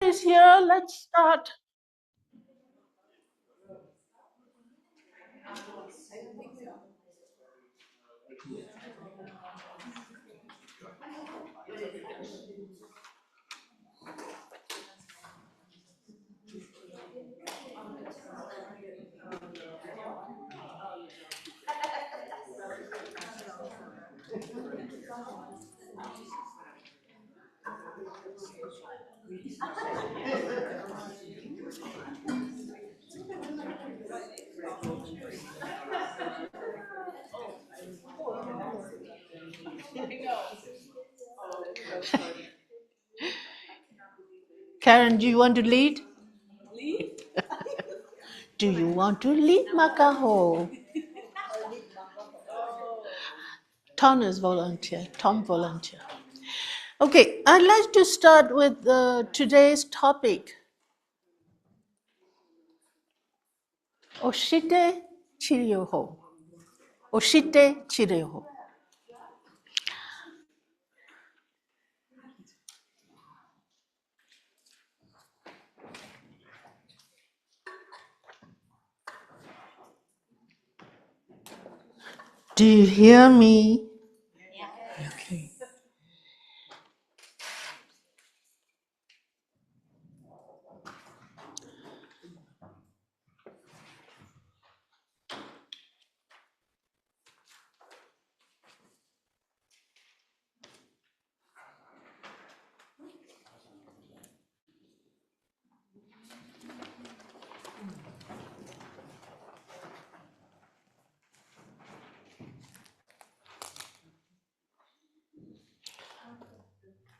Is here. Let's start. Karen, do you want to lead? Do you want to lead, Makaho? Tom is volunteer. Tom volunteer. Okay, I'd like to start with today's topic. Oshite Chiryo. Oshite Chiryo. Do you hear me? Okay.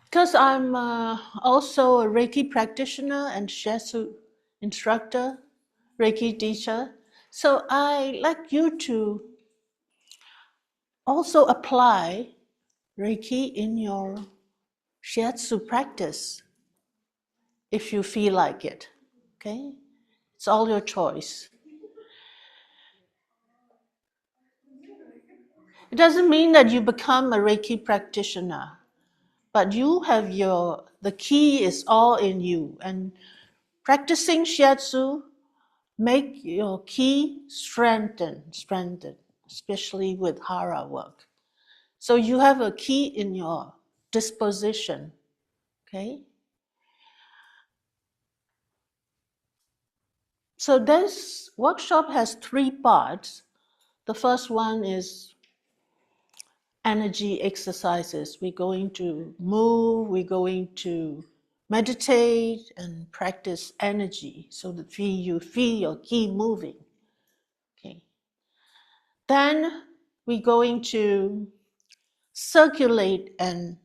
Because I'm also a Reiki practitioner and Shiatsu instructor, Reiki teacher, so I like you to also apply Reiki in your Shiatsu practice if you feel like it. Okay? It's all your choice. It doesn't mean that you become a Reiki practitioner, but you have the key is all in you. And practicing Shiatsu make your key strengthen, especially with hara work. So you have a key in your disposition. Okay? So this workshop has 3 parts. The first one is energy exercises. We're going to move, we're going to meditate and practice energy so that you feel your ki moving. Okay. Then we're going to circulate and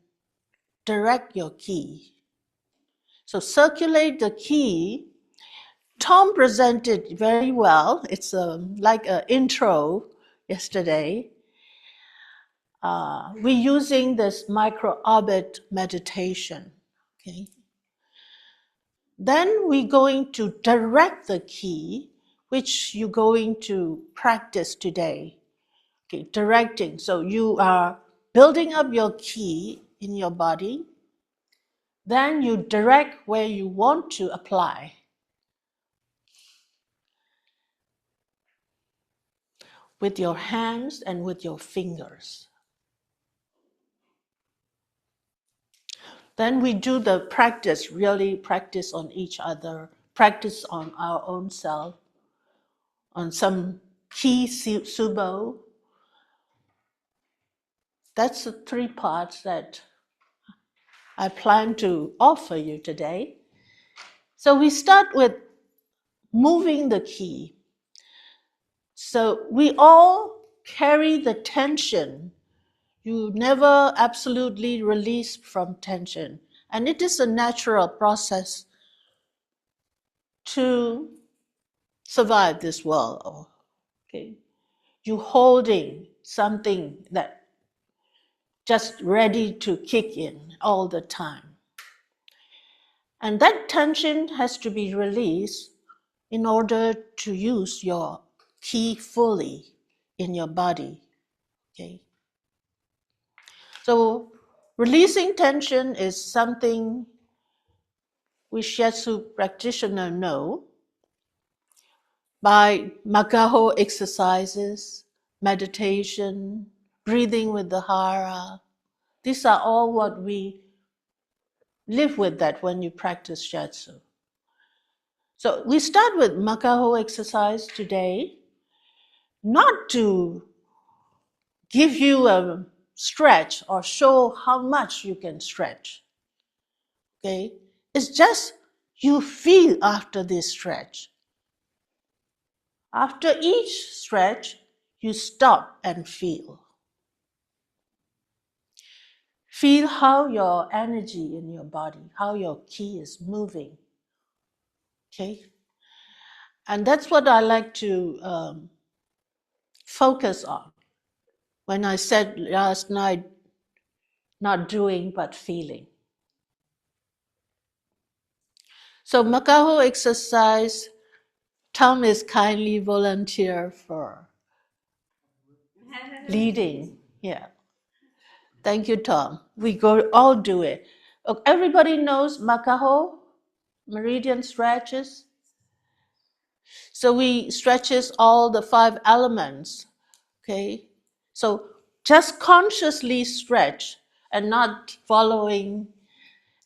direct your ki. So circulate the ki. Tom presented very well. It's like an intro yesterday. We're using this micro-orbit meditation. Okay. Then we're going to direct the ki, which you're going to practice today. Okay, directing. So you are building up your ki in your body. Then you direct where you want to apply. With your hands and with your fingers. Then we do the practice, really practice on each other, practice on our own self, on some ki subo. That's the 3 parts that I plan to offer you today. So we start with moving the ki. So we all carry the tension. You never absolutely release from tension. And it is a natural process to survive this world. Okay? You holding something that just ready to kick in all the time. And that tension has to be released in order to use your ki fully in your body. Okay? So releasing tension is something we Shiatsu practitioner know, by Makaho exercises, meditation, breathing with the hara, these are all what we live with that when you practice Shiatsu. So we start with Makaho exercise today, not to give you a stretch or show how much you can stretch. Okay? It's just you feel after this stretch. After each stretch, you stop and feel. Feel how your energy in your body, how your ki is moving. Okay? And that's what I like to focus on. When I said last night, not doing but feeling. So Makaho exercise, Tom is kindly volunteer for leading. Yeah. Thank you, Tom. We go all do it. Everybody knows Makaho, meridian stretches. So we stretches all the 5 elements. Okay. So just consciously stretch and not following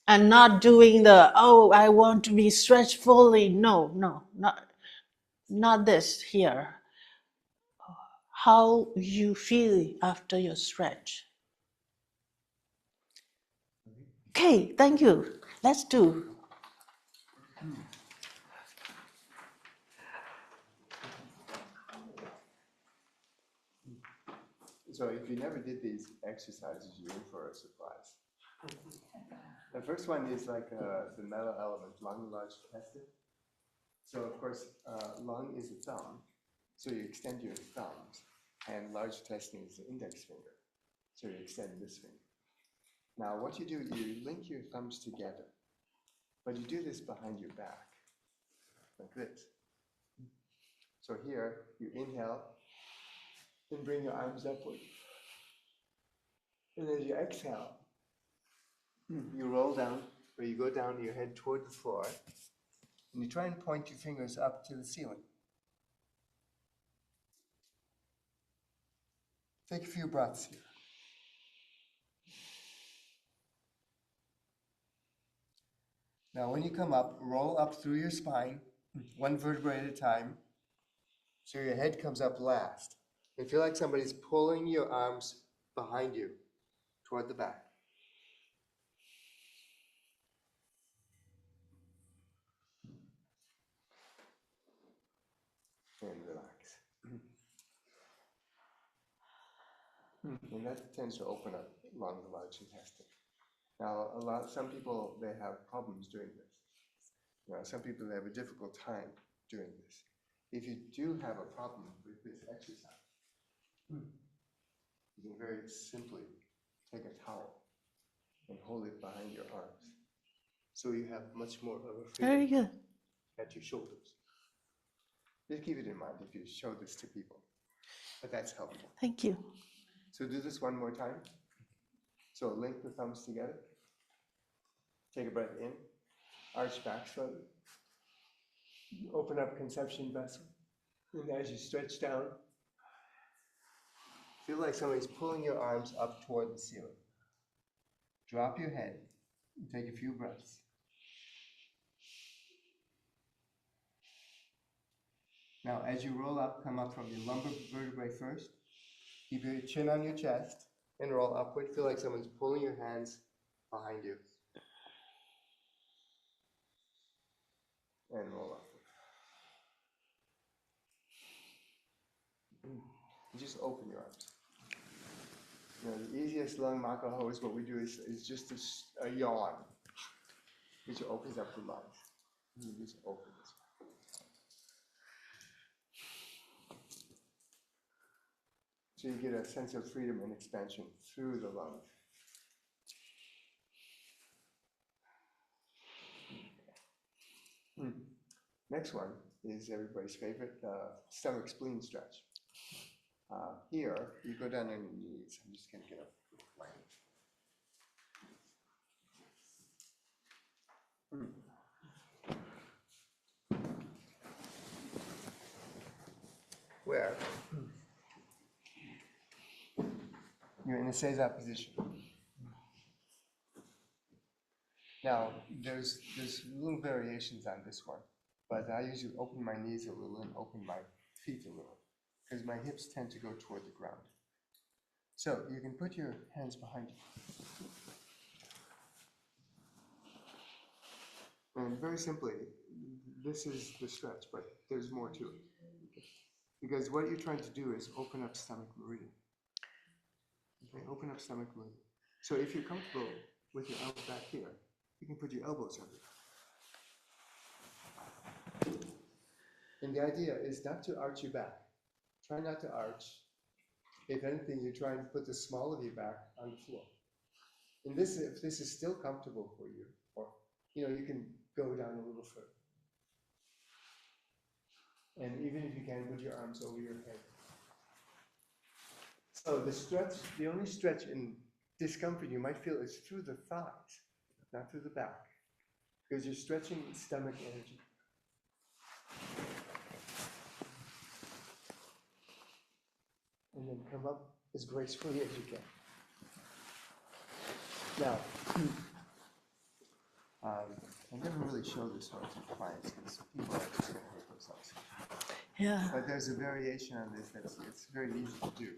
and not doing the, oh, I want to be stretched fully. No, not this here. How you feel after your stretch. Okay, thank you. Let's do. So if you never did these exercises, you're in for a surprise. The first one is like the metal element, lung, large intestine. So of course, lung is the thumb, so you extend your thumbs, and large intestine is the index finger, so you extend this finger. Now what you do, you link your thumbs together, but you do this behind your back, like this. So here, you inhale, and bring your arms upward. And as you exhale, you roll down, or you go down your head toward the floor, and you try and point your fingers up to the ceiling. Take a few breaths here. Now when you come up, roll up through your spine, 1 vertebra at a time, so your head comes up last. And feel like somebody's pulling your arms behind you, toward the back. And relax. And that tends to open up lung, the large intestine. Now, some people, they have problems doing this. Some people have a difficult time doing this. If you do have a problem with this exercise, you can very simply take a towel and hold it behind your arms. So you have much more of a freedom Very good. at your shoulders. Just keep it in mind if you show this to people. But that's helpful. Thank you. So do this one more time. So link the thumbs together. Take a breath in. Arch back slowly. Open up conception vessel. And as you stretch down, feel like somebody's pulling your arms up toward the ceiling. Drop your head and take a few breaths. Now, as you roll up, come up from your lumbar vertebrae first. Keep your chin on your chest and roll upward. Feel like someone's pulling your hands behind you. And roll upward. And just open your arms. The easiest lung makaho is what we do is just a yawn, which opens up the lungs. You just open this. So you get a sense of freedom and expansion through the lungs. Next one is everybody's favorite, stomach spleen stretch. Here, you go down on your knees. I'm just going to get up. where you're in a seiza position. Now, there's little variations on this one, but I usually open my knees a little and open my feet a little, because my hips tend to go toward the ground. So you can put your hands behind you. And very simply, this is the stretch, but there's more to it. Because what you're trying to do is open up stomach meridian. Okay, open up stomach meridian. So if you're comfortable with your elbows back here, you can put your elbows under. And the idea is not to arch your back. Try not to arch. If anything, you're trying to put the small of your back on the floor. And this, if this is still comfortable for you, or you can go down a little further. And even if you can, put your arms over your head. So the stretch, the only stretch in discomfort you might feel is through the thighs, not through the back, because you're stretching stomach energy. And then come up as gracefully as you can. Now, I never really show this one to clients because people are just going to hurt themselves. Yeah. But there's a variation on this it's very easy to do.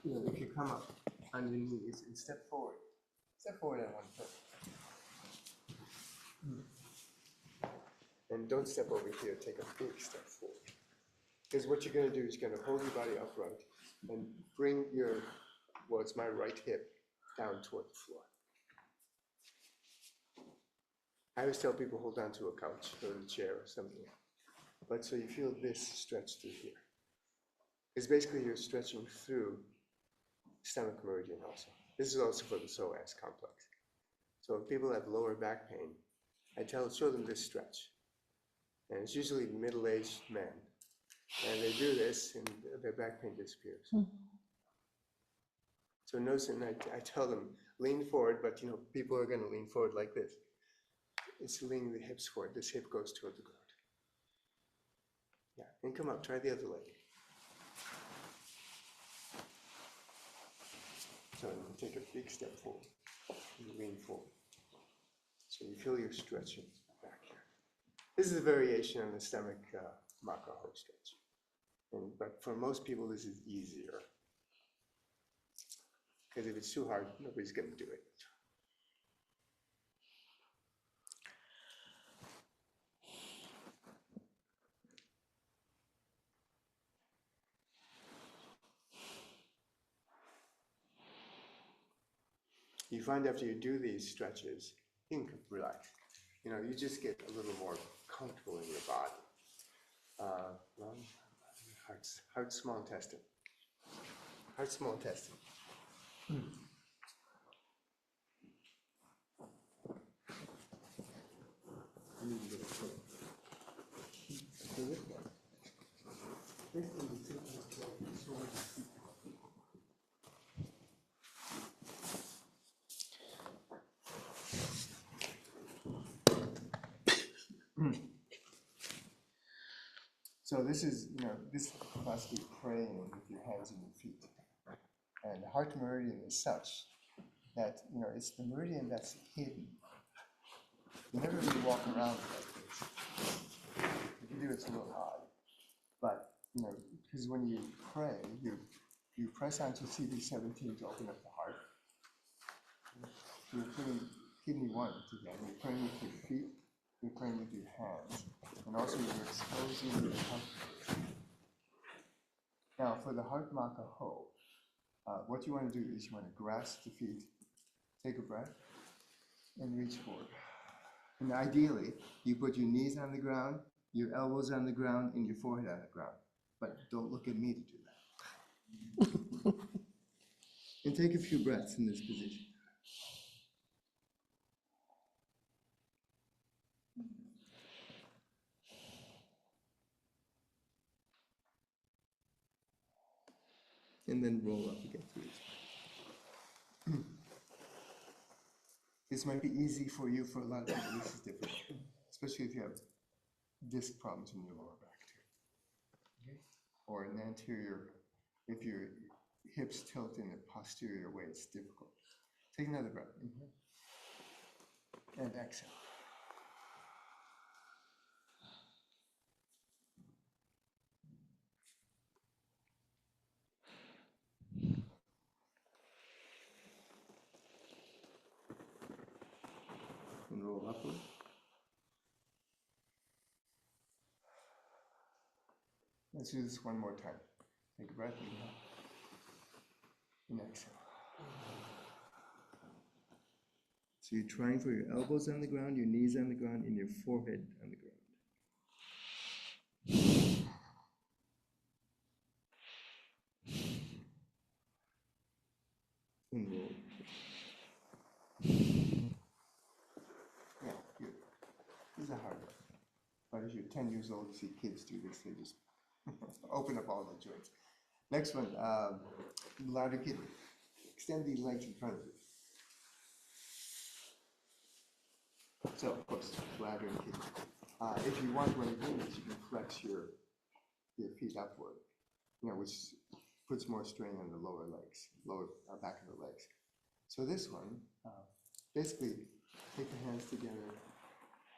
If you come up on your knees and step forward on one foot. And don't step over here, take a big step forward. Because what you're going to do is you're going to hold your body upright and bring your, it's my right hip, down toward the floor. I always tell people hold on to a couch or a chair or something. But so you feel this stretch through here. Because basically you're stretching through stomach meridian also. This is also for the psoas complex. So if people have lower back pain, I show them this stretch. And it's usually middle-aged men. And they do this and their back pain disappears. So notice, and I tell them, lean forward, but people are going to lean forward like this. It's leaning the hips forward. This hip goes toward the ground. Yeah, and come up, try the other leg. So you take a big step forward and lean forward. So you feel you're stretching back here. This is a variation on the stomach makaho stretch. But for most people, this is easier. Because if it's too hard, nobody's going to do it. You find after you do these stretches, you can relax. You just get a little more comfortable in your body. Lung, heart, small intestine. Heart, small intestine. So this is, this must be praying with your hands and your feet. And the heart meridian is such that, it's the meridian that's hidden. You never really walk around like this. If you do, it's a little odd. But, because when you pray, you press onto CD17 to open up the heart. So you're putting kidney 1 together. You're praying with your feet, you're praying with your hands, and also you're exposing the heart. Now, for the heart makaho, what you want to do is you want to grasp the feet, take a breath, and reach forward. And ideally, you put your knees on the ground, your elbows on the ground, and your forehead on the ground. But don't look at me to do that. And take a few breaths in this position. And then roll up again through this. This might be easy for you. For a lot of people, this is difficult, especially if you have disc problems in your lower back too. Okay? or an anterior, if your hips tilt in a posterior way, it's difficult. Take another breath. Inhale. And exhale. And roll upward. Let's do this one more time. Take a breath, inhale. And exhale. So you're trying for your elbows on the ground, your knees on the ground, and your forehead on the ground. And roll. Yeah, good. This is a hard one. But if you're 10 years old, you see kids do this, they just open up all the joints. Next one, bladder kidney. Extend these legs in front of you. So, of course, bladder and kidney. If you want, when you're doing this, you can flex your feet upward, which puts more strain on the lower legs, lower back of the legs. So this one, basically, take the hands together,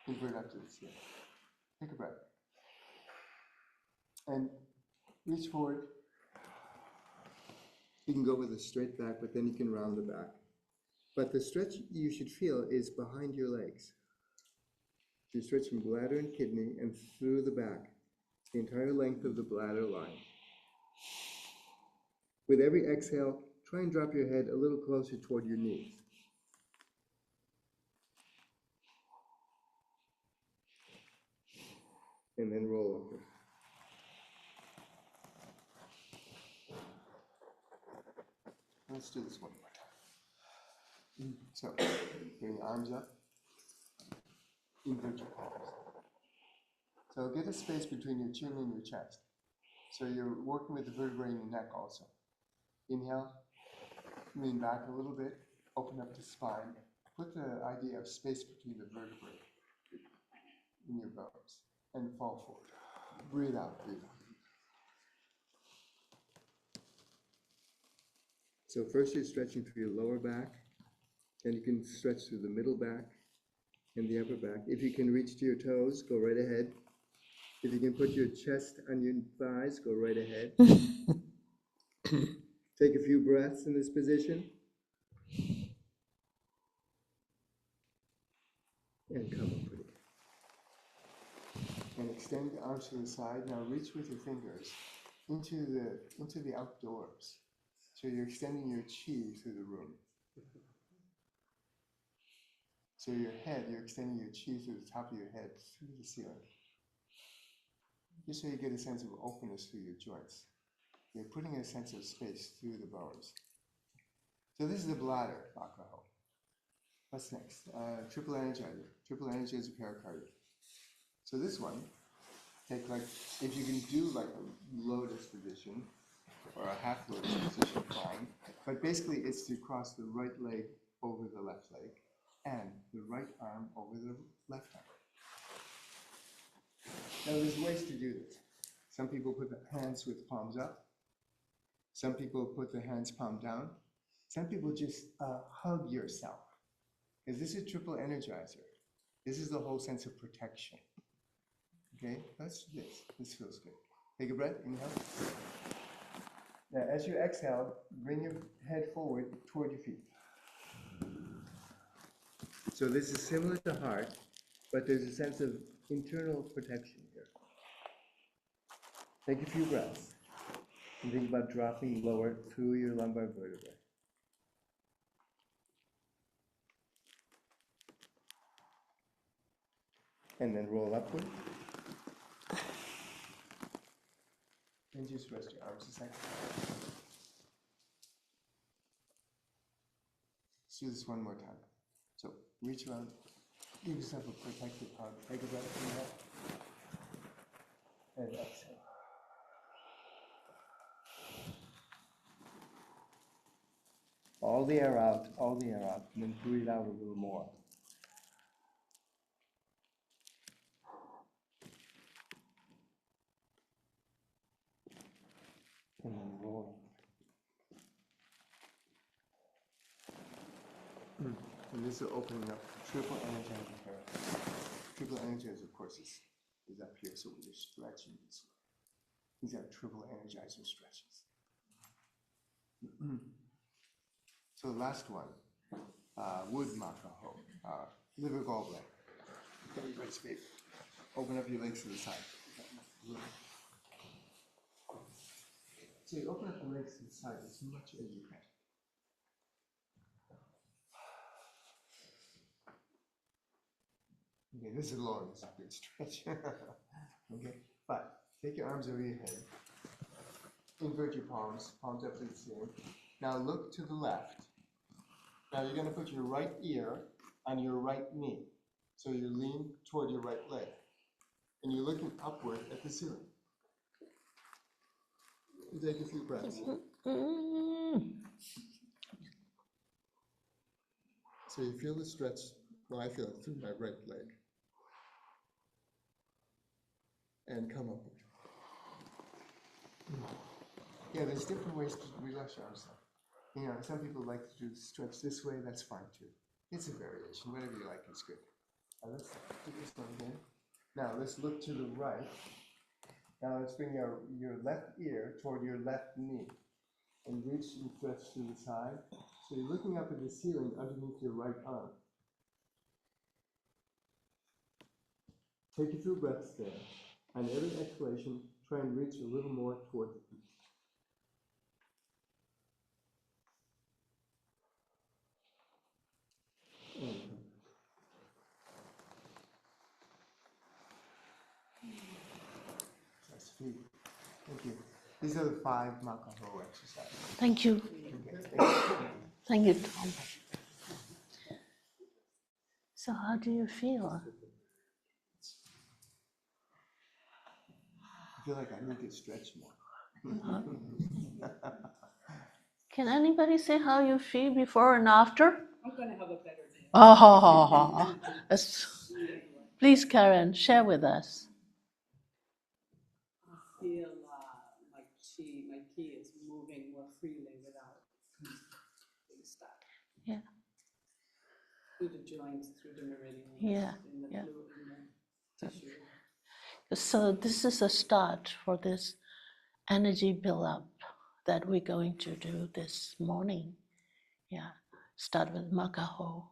invert up to the ceiling. Take a breath. And reach forward. You can go with a straight back, but then you can round the back. But the stretch you should feel is behind your legs. So you stretch from bladder and kidney and through the back, the entire length of the bladder line. With every exhale, try and drop your head a little closer toward your knees. And then roll over. Let's do this one more time. So, bring your arms up. Invert your palms. So get a space between your chin and your chest. So you're working with the vertebrae in your neck also. Inhale, lean back a little bit, open up the spine. Put the idea of space between the vertebrae in your bones and fall forward. Breathe out, breathe out. So first you're stretching through your lower back, and you can stretch through the middle back and the upper back. If you can reach to your toes, go right ahead. If you can put your chest on your thighs, go right ahead. Take a few breaths in this position. And come up with it. And extend the arms to the side. Now reach with your fingers into the outdoors. So you're extending your chi through the room. So your head, you're extending your chi through the top of your head, through the ceiling. Just so you get a sense of openness through your joints. You're putting a sense of space through the bones. So this is the bladder, Bakuho. What's next? Triple energizer. Triple energizer pericardium. So this one, take if you can do like a lotus position or a half lotus position, fine. But basically it's to cross the right leg over the left leg and the right arm over the left arm. Now there's ways to do this. Some people put the hands with palms up. Some people put the hands palm down. Some people just hug yourself. Because this is triple energizer. This is the whole sense of protection. Okay, let's do this. This feels good. Take a breath, inhale. Now as you exhale, bring your head forward toward your feet. So this is similar to heart, but there's a sense of internal protection here. Take a few breaths and think about dropping lower through your lumbar vertebrae. And then roll upward. And just rest your arms a second. Let's do this one more time. So reach around, give yourself a protective hug. Take a breath, inhale. And exhale. All the air out, and then breathe out a little more. And this is opening up triple energetic area. Triple energizer, of course, is up here, so we're stretching this way. These are triple energizer stretches. So the last one, wood makaho, liver gallbladder. Everybody's favorite. Open up your legs to the side. So you open up the legs to the side as much as you can. Okay, this is long, this is a good stretch. Okay, but take your arms over your head. Invert your palms, palms up to the ceiling. Now look to the left. Now you're going to put your right ear on your right knee. So you lean toward your right leg. And you're looking upward at the ceiling. You take a few breaths. So you feel the stretch, well, I feel it through my right leg. And come upward. Yeah, there's different ways to relax ourselves. You know, some people like to do the stretch this way, that's fine too. It's a variation, whatever you like is good. Now let's do this one again. Now let's look to the right. Now let's bring your left ear toward your left knee. And reach and stretch to the side. So you're looking up at the ceiling underneath your right arm. Take a few breaths there. And every exhalation, try and reach a little more toward the feet. That's feet. Thank you. These are the 5 makaho exercises. Thank you. Okay. Thank you, Tom. So how do you feel? I feel like I need to stretch more. Can anybody say how you feel before and after? I'm going to have a better day. Oh, please, Karen, share with us. I feel my ki is moving more freely without being stuck. Yeah. Through the joints, through the meridians, Yeah, in the yeah. fluid, in the tissue. So this is a start for this energy build-up that we're going to do this morning. Yeah, start with makaho.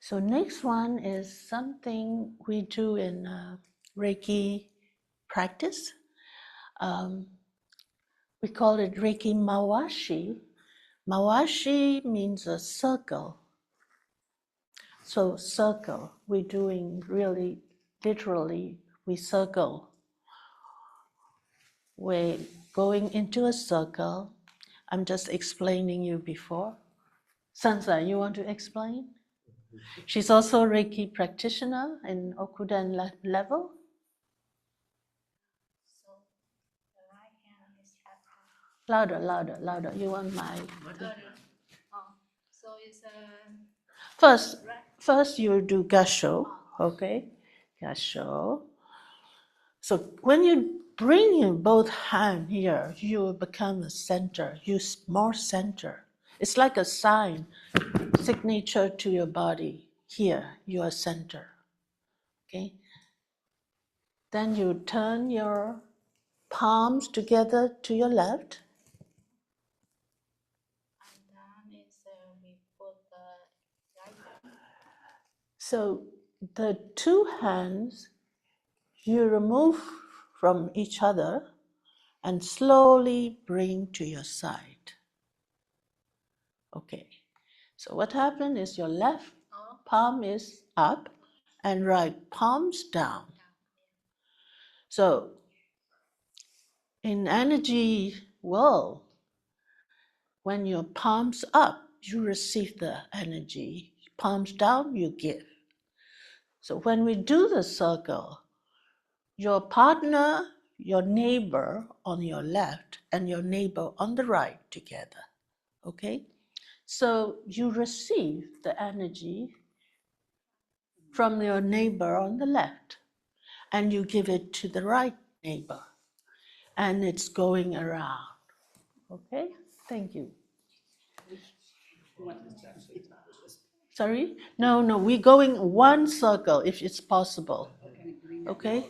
So next one is something we do in Reiki practice. We call it Reiki Mawashi. Mawashi means a circle. So circle, we're doing really literally, we circle. We're going into a circle. I'm just explaining you before. Sansa, you want to explain? She's also a Reiki practitioner in Okudan level. So the right hand is Shiatsu. Louder, louder, louder. You want my... So it's a... First you do gasho, okay? Gasho. So when you bring your both hands here, you will become a center. Use more center. It's like a sign, signature to your body. Here, you are center. Okay? Then you turn your palms together to your left. And then we put the right hand. So the 2 hands you remove from each other and slowly bring to your side. Okay. So what happened is your left palm is up and right palms down. So in energy world, when your palms up, you receive the energy. Palms down, you give. So when we do the circle, your partner, your neighbor on your left and your neighbor on the right together. Okay? So you receive the energy from your neighbor on the left and you give it to the right neighbor and it's going around. Okay? Thank you. You want this to actually touch this. Sorry? No, we're going one circle if it's possible. Okay. Okay?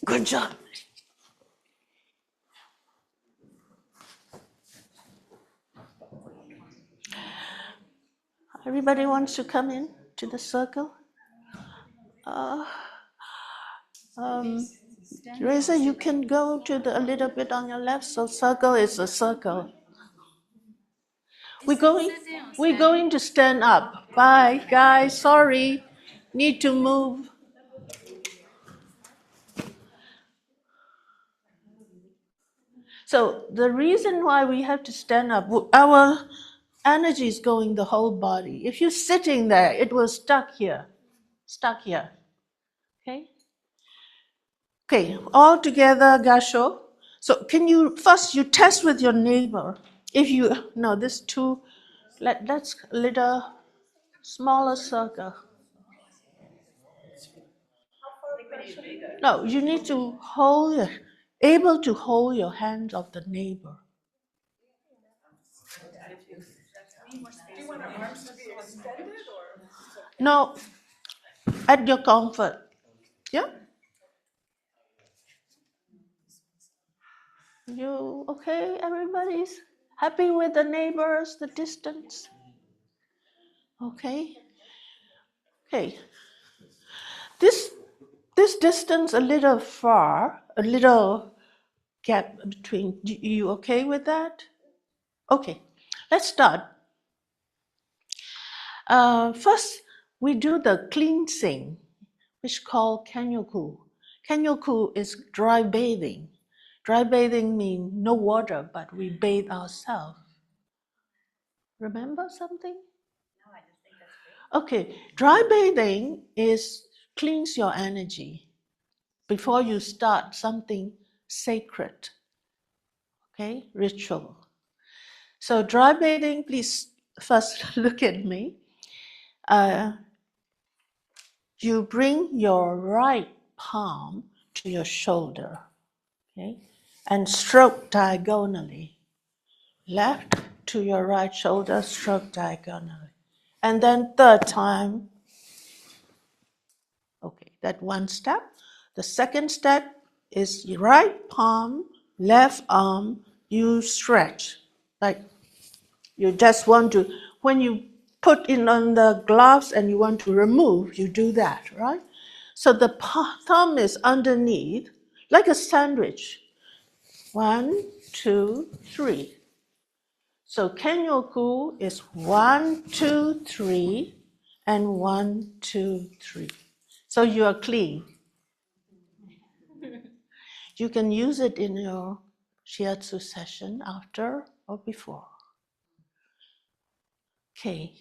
Good job. Everybody wants to come in to the circle? Teresa, you can go to a little bit on your left, so circle is a circle. We're going to stand up. Bye, guys. Sorry. Need to move. So the reason why we have to stand up, our energy is going the whole body. If you're sitting there, it will stuck here. Okay? Okay, all together, Gasho. So can you, first you test with your neighbor. If you, no, this too, let's a little smaller circle. No, you need to able to hold your hand of the neighbor. Do you want our arms to be extended or? No, at your comfort. Yeah? You okay? Everybody's happy with the neighbors, the distance? Okay. Okay. This distance a little far, a little gap between. You okay with that? Okay. Let's start. First, we do the cleansing, which is called kanyoku. Kanyoku is dry bathing. Dry bathing means no water, but we bathe ourselves. Remember something? No, I just think that's great. Okay, dry bathing is cleanse your energy before you start something sacred. Okay, ritual. So dry bathing, please first look at me. You bring your right palm to your shoulder, okay, and stroke diagonally. Left to your right shoulder, stroke diagonally. And then third time, okay, that one step. The second step is your right palm, left arm, you stretch. Like you just want to, when you put in on the gloves and you want to remove, you do that, right? So the thumb is underneath, like a sandwich. 1, 2, 3. So Kenyoku is 1, 2, 3, and 1, 2, 3. So you are clean. You can use it in your Shiatsu session after or before. Okay,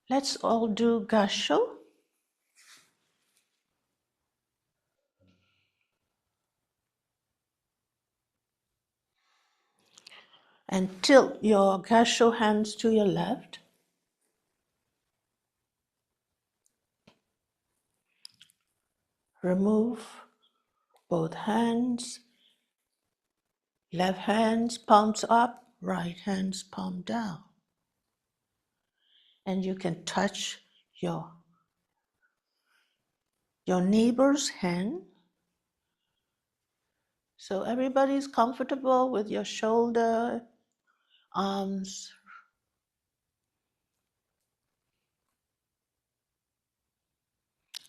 let's all do Gasho. And tilt your Gasho hands to your left. Remove both hands. Left hands palms up, right hands palm down. And you can touch your neighbor's hand. So everybody's comfortable with your shoulder, arms.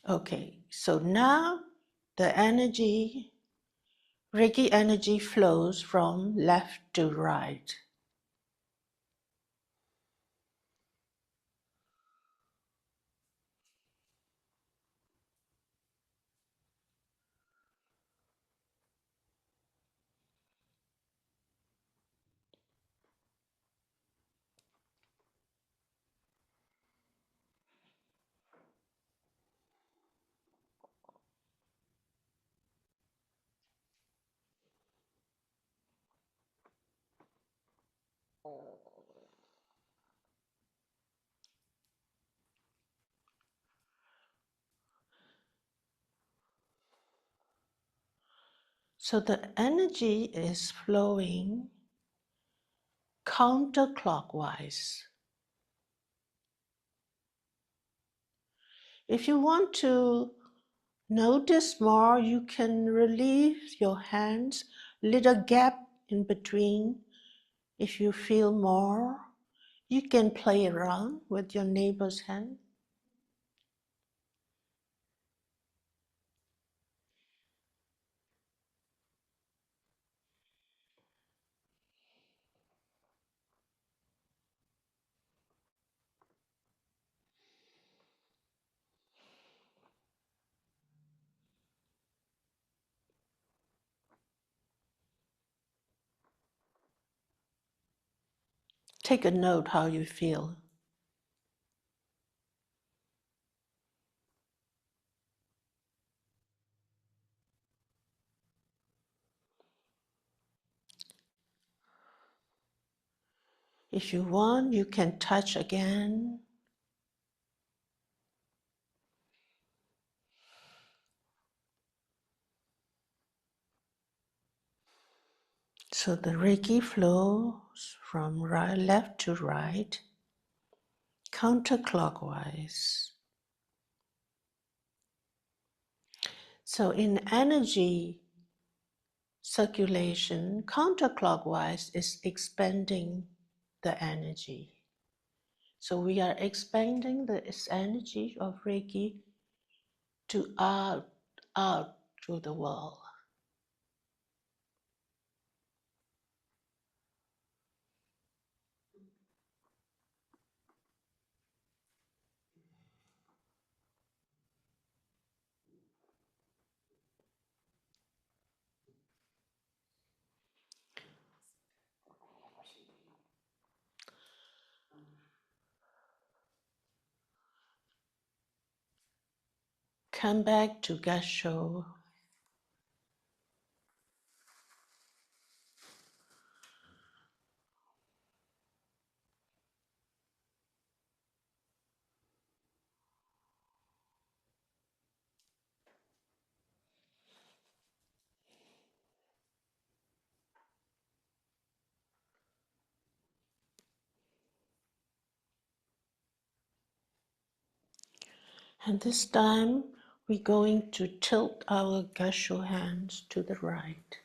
Okay, so now the energy, Reiki energy flows from left to right. So the energy is flowing counterclockwise. If you want to notice more, you can relieve your hands, little gap in between. If you feel more, you can play around with your neighbor's hand. Take a note how you feel. If you want, you can touch again. So the Reiki flows from right, left to right, counterclockwise. So in energy circulation, counterclockwise is expanding the energy. So we are expanding this energy of Reiki to out to the world. Come back to Gasho. And this time we're going to tilt our Gasho hands to the right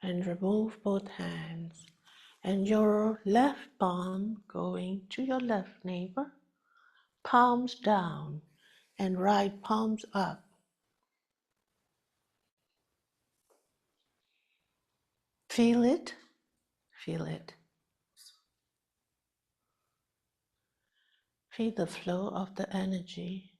and remove both hands. And your left palm going to your left neighbor, palms down and right palms up. Feel it, feel it. Feel the flow of the energy.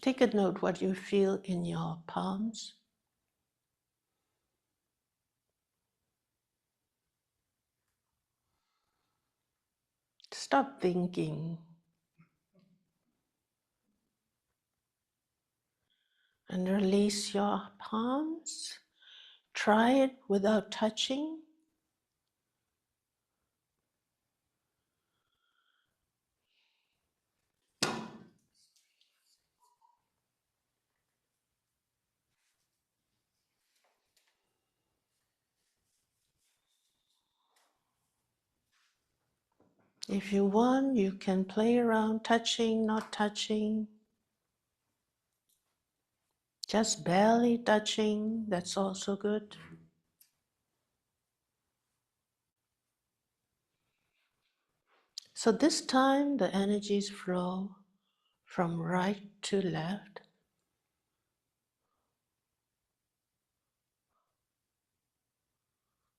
Take a note what you feel in your palms. Stop thinking and release your palms. Try it without touching. If you want, you can play around touching, not touching. Just barely touching, that's also good. So this time the energies flow from right to left.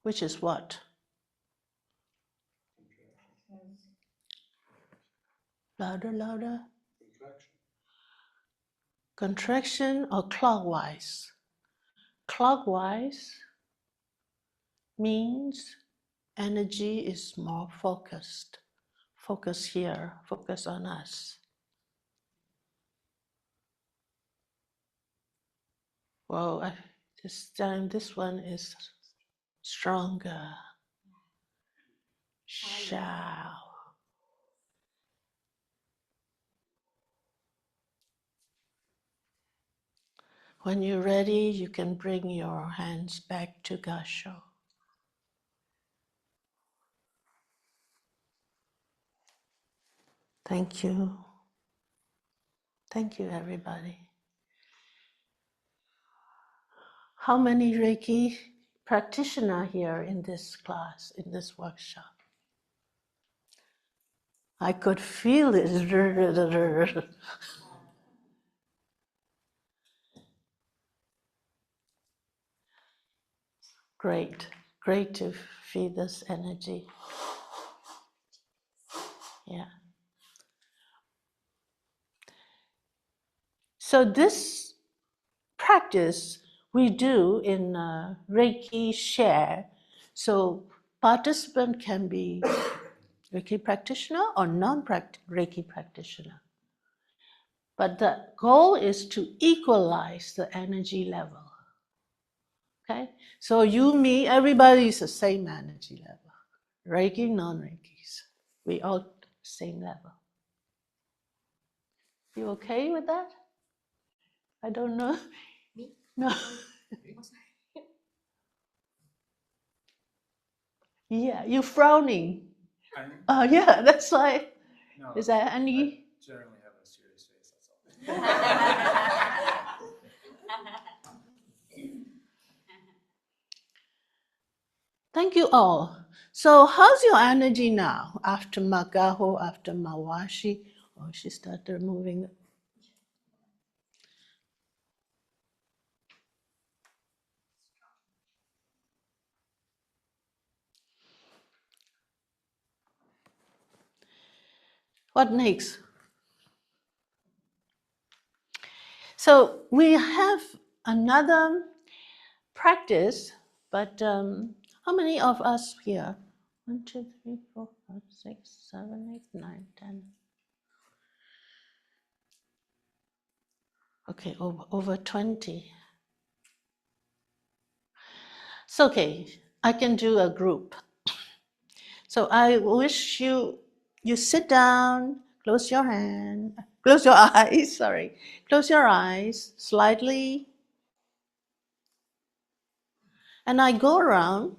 Which is what? Louder, louder. Contraction or clockwise? Clockwise means energy is more focused focus here, focus on us. Whoa, this time this one is stronger. Shao. When you're ready, you can bring your hands back to Gasho. Thank you. Thank you, everybody. How many Reiki practitioners here in this class, in this workshop? I could feel it. Great, great to feel this energy. Yeah. So this practice we do in Reiki share. So participant can be Reiki practitioner or non-Reiki practitioner. But the goal is to equalize the energy level. Okay? So you, me, everybody is the same energy level. Reiki, non-Reikis. We all same level. You okay with that? I don't know. Me? No. Yeah, you're frowning. Oh, yeah, that's why. No, Is there any? I generally have a serious face, that's all. Thank you all. So how's your energy now after Magaho, after Mawashi? Oh, she started moving. What next? So we have another practice, but how many of us here? 1, 2, 3, 4, 5, 6, 7, 8, 9, 10. Okay, over 20. It's okay, I can do a group. So I wish you sit down, close your eyes, sorry. Close your eyes slightly. And I go around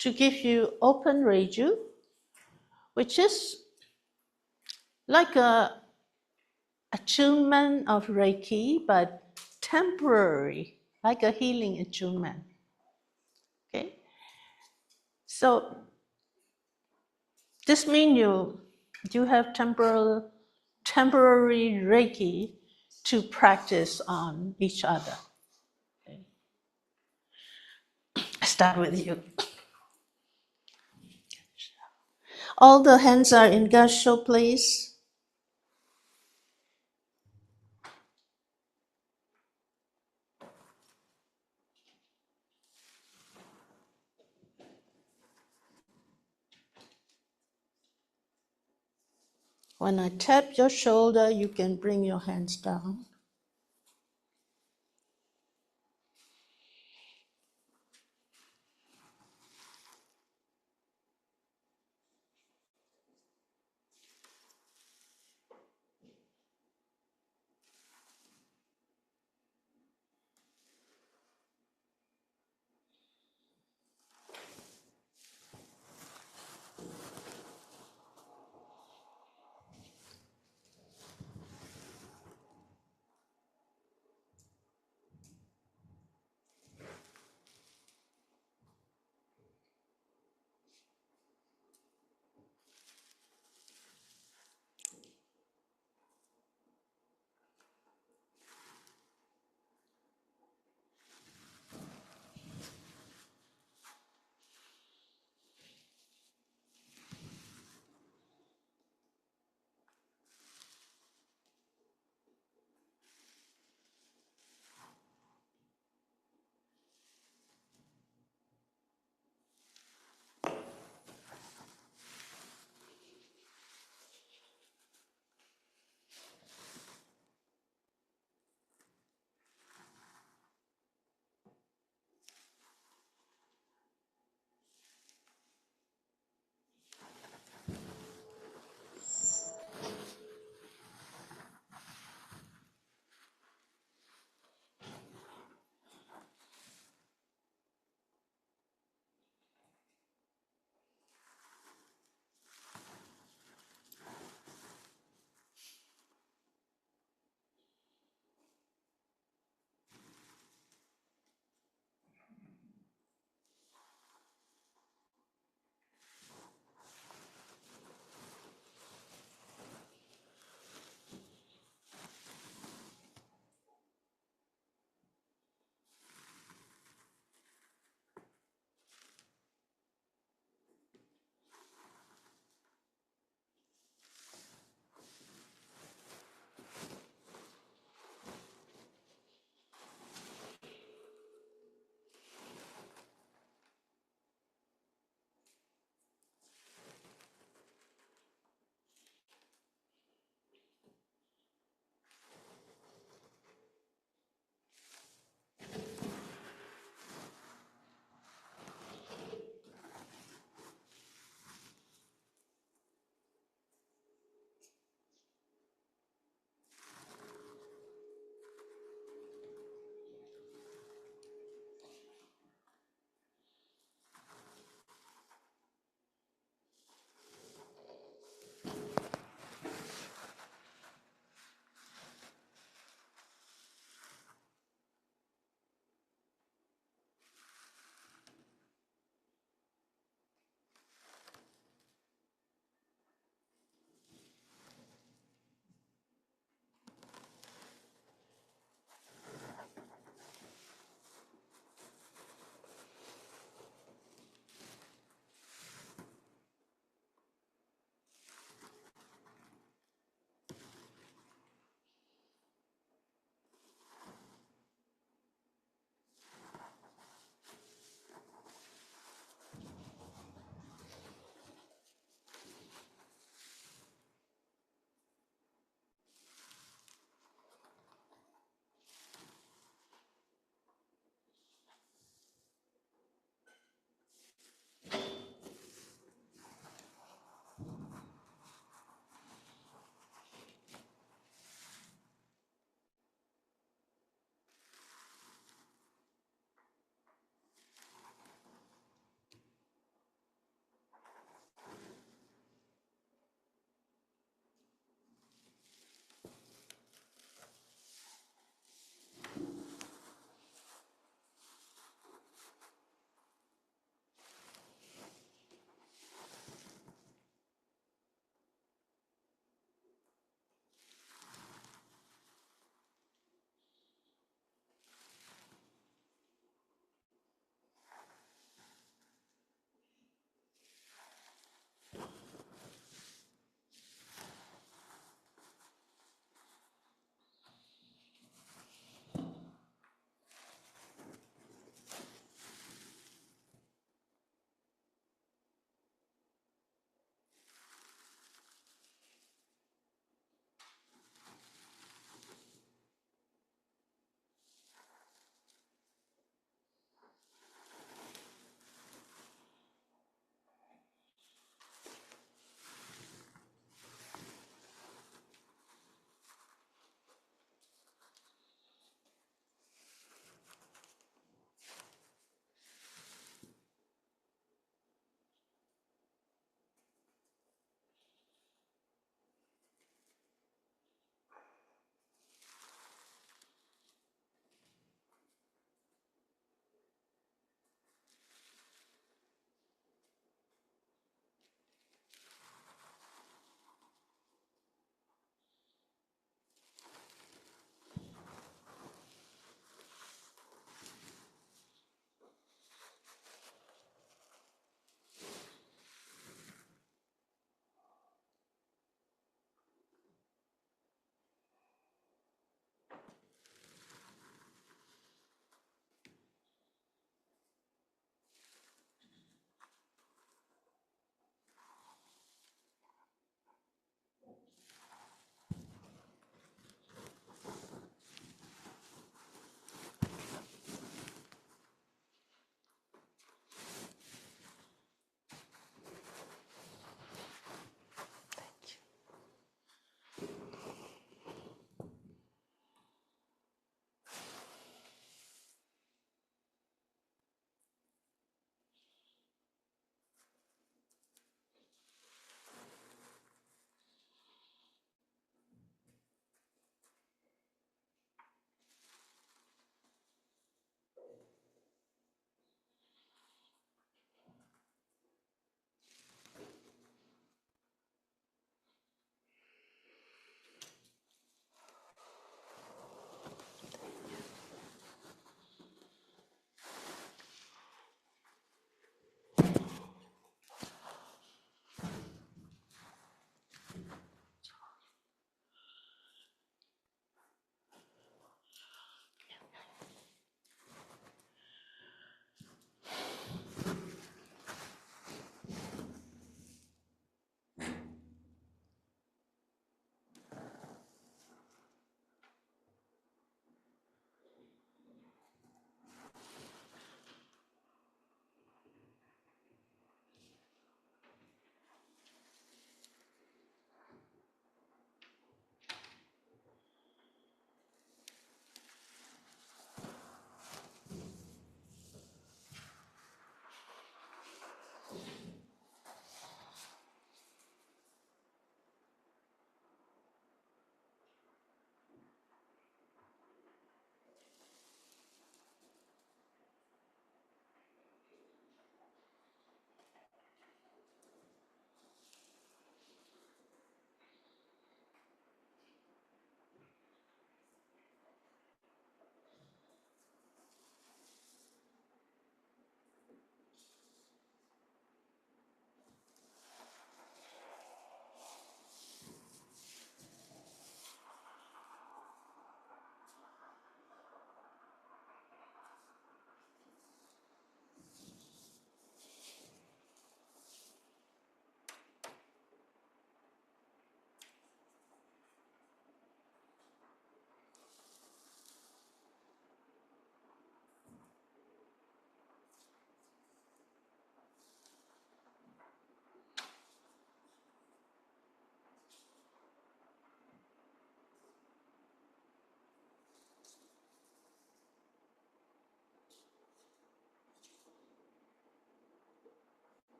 to give you open reiju, which is like a attunement of Reiki, but temporary, like a healing attunement. Okay? So this means you have temporary Reiki to practice on each other. Okay? I start with you. All the hands are in Gasho, please. When I tap your shoulder, you can bring your hands down.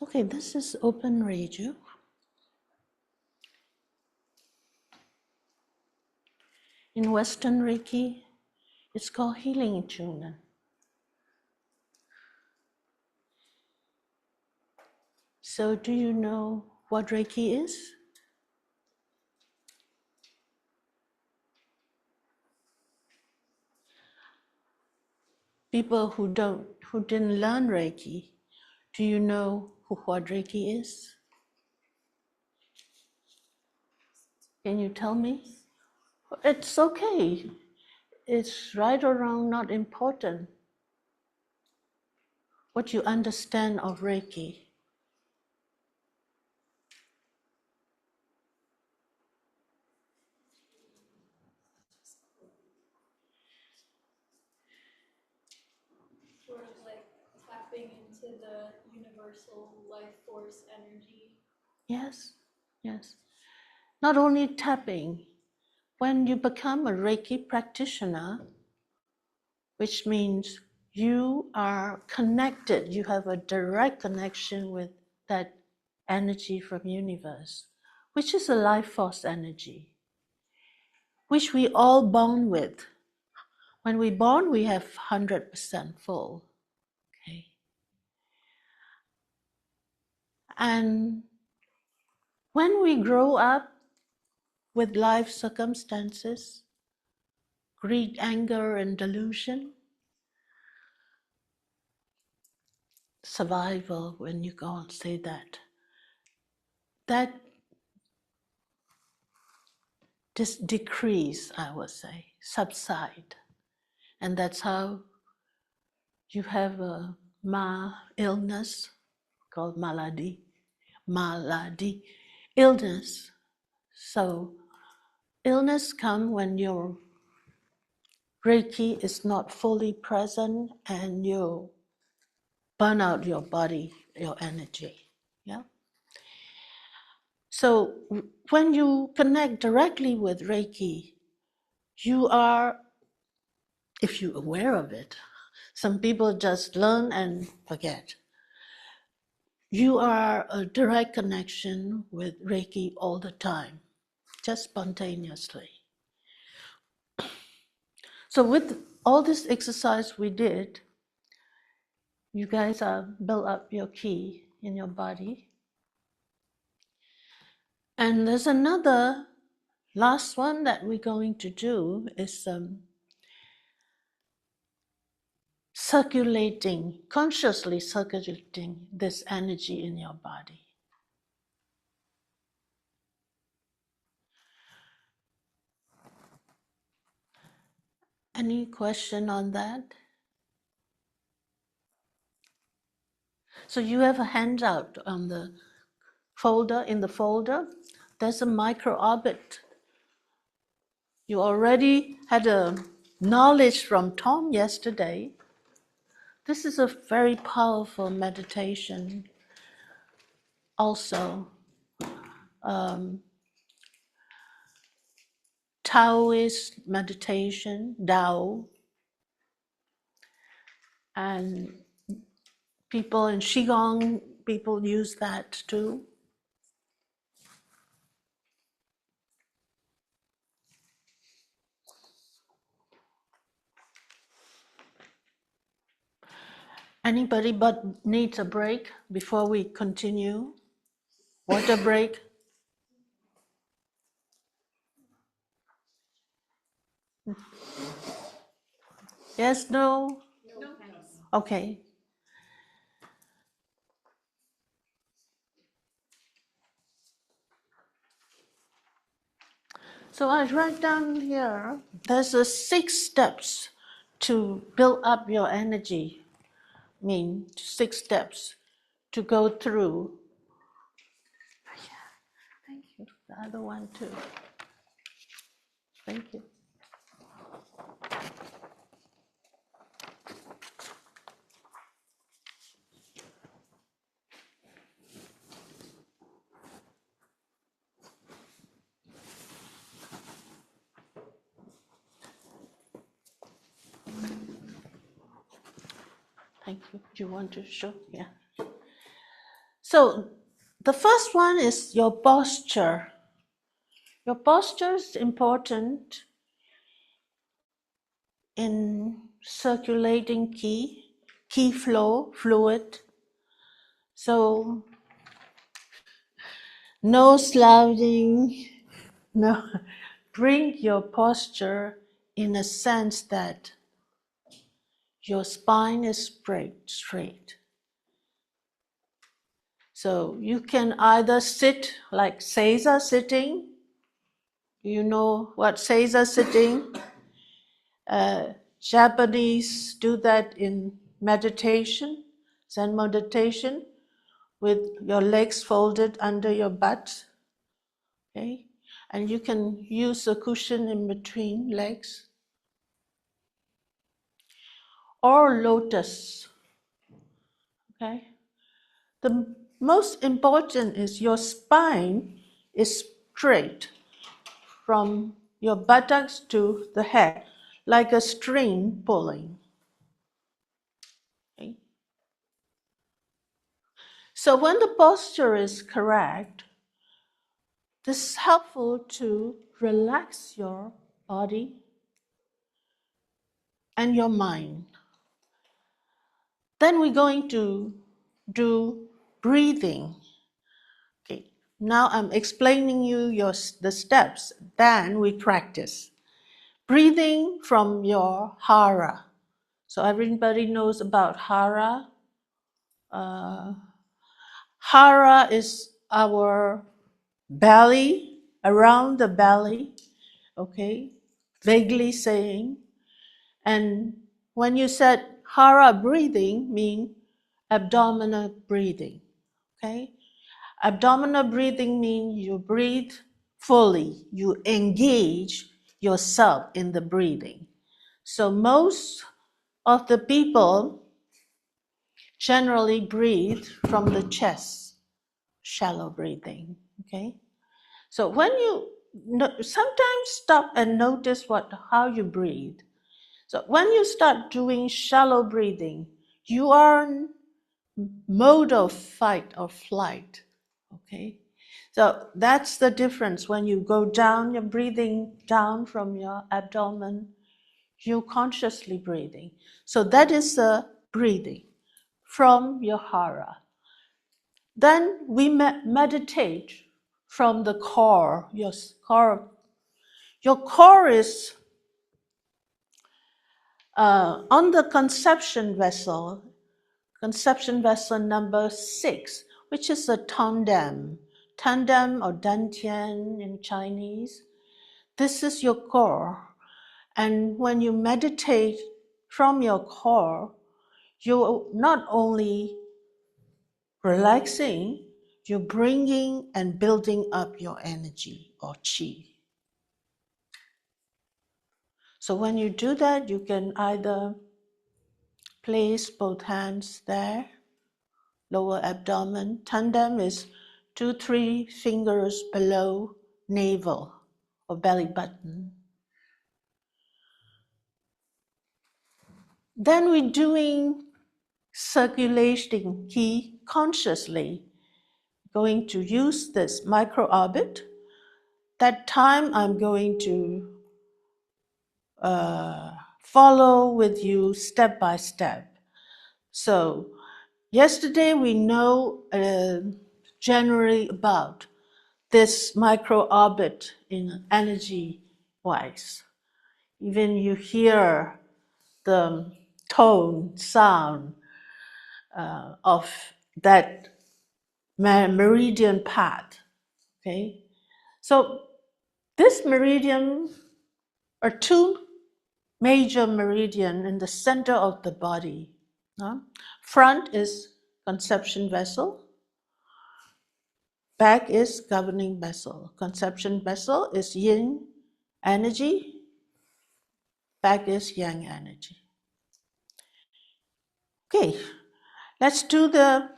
Okay, this is open radio. In Western Reiki, it's called healing tunen. So do you know what Reiki is? People who didn't learn Reiki, do you know what Reiki is? Can you tell me? It's okay. It's right or wrong, not important. What you understand of Reiki. Sort of like tapping into the universal life force energy. Yes, yes. Not only tapping, when you become a Reiki practitioner, which means you are connected, you have a direct connection with that energy from universe, which is a life force energy, which we all born with. When we born, we have 100% full. Okay. And when we grow up with life circumstances, greed, anger, and delusion, survival, when you go and say that decrease, I would say, subside. And that's how you have a illness called malady, illness. So illness comes when your Reiki is not fully present and you burn out your body, your energy. Yeah. So when you connect directly with Reiki, you are, if you're aware of it, some people just learn and forget. You are a direct connection with Reiki all the time, just spontaneously. So with all this exercise we did, you guys build up your ki in your body. And there's another last one that we're going to do is consciously circulating this energy in your body. Any question on that? So you have a handout on the folder. In the folder, there's a micro-orbit. You already had a knowledge from Tom yesterday. This is a very powerful meditation. Also, Taoist meditation, Tao, and people in Qigong, people use that too. Anybody but needs a break before we continue? Water break? Yes, no? No, thanks. Okay. So I write down here, there's 6 steps to build up your energy. 6 steps to go through. Thank you. The other one too. Thank you. Thank you. Do you want to show? Yeah. So the first one is your posture. Your posture is important in circulating ki flow, fluid. So no slouching, no. Bring your posture in a sense that your spine is straight. So you can either sit like Seiza sitting. You know what Seiza sitting? Japanese do that in meditation, Zen meditation, with your legs folded under your butt. Okay? And you can use a cushion in between legs. Or lotus. Okay? The most important is your spine is straight from your buttocks to the head, like a string pulling. Okay? So when the posture is correct, this is helpful to relax your body and your mind. Then we're going to do breathing. Okay. Now I'm explaining you the steps. Then we practice. Breathing from your hara. So everybody knows about hara. Hara is our belly, around the belly, okay, vaguely saying. And when you said hara breathing, mean abdominal breathing, okay? Abdominal breathing means you breathe fully, you engage yourself in the breathing. So most of the people generally breathe from the chest, shallow breathing, okay? So when you sometimes stop and notice how you breathe. So when you start doing shallow breathing, you are in mode of fight or flight, okay? So that's the difference. When you go down, you're breathing down from your abdomen, you're consciously breathing. So that is the breathing from your hara. Then we meditate from the core. Your core is on the conception vessel number 6, which is a tandem or dantian in Chinese. This is your core. And when you meditate from your core, you're not only relaxing, you're bringing and building up your energy or qi. So when you do that, you can either place both hands there, lower abdomen. Tandem is 2-3 fingers below navel or belly button. Then we're doing circulating qi consciously, going to use this micro orbit. That time I'm going to follow with you step by step. So yesterday we know generally about this micro orbit in energy wise. Even you hear the tone, sound of that meridian path. Okay, so this meridian are 2 major meridian in the center of the body. Front is conception vessel. Back is governing vessel. Conception vessel is yin energy. Back is yang energy. Okay, let's do the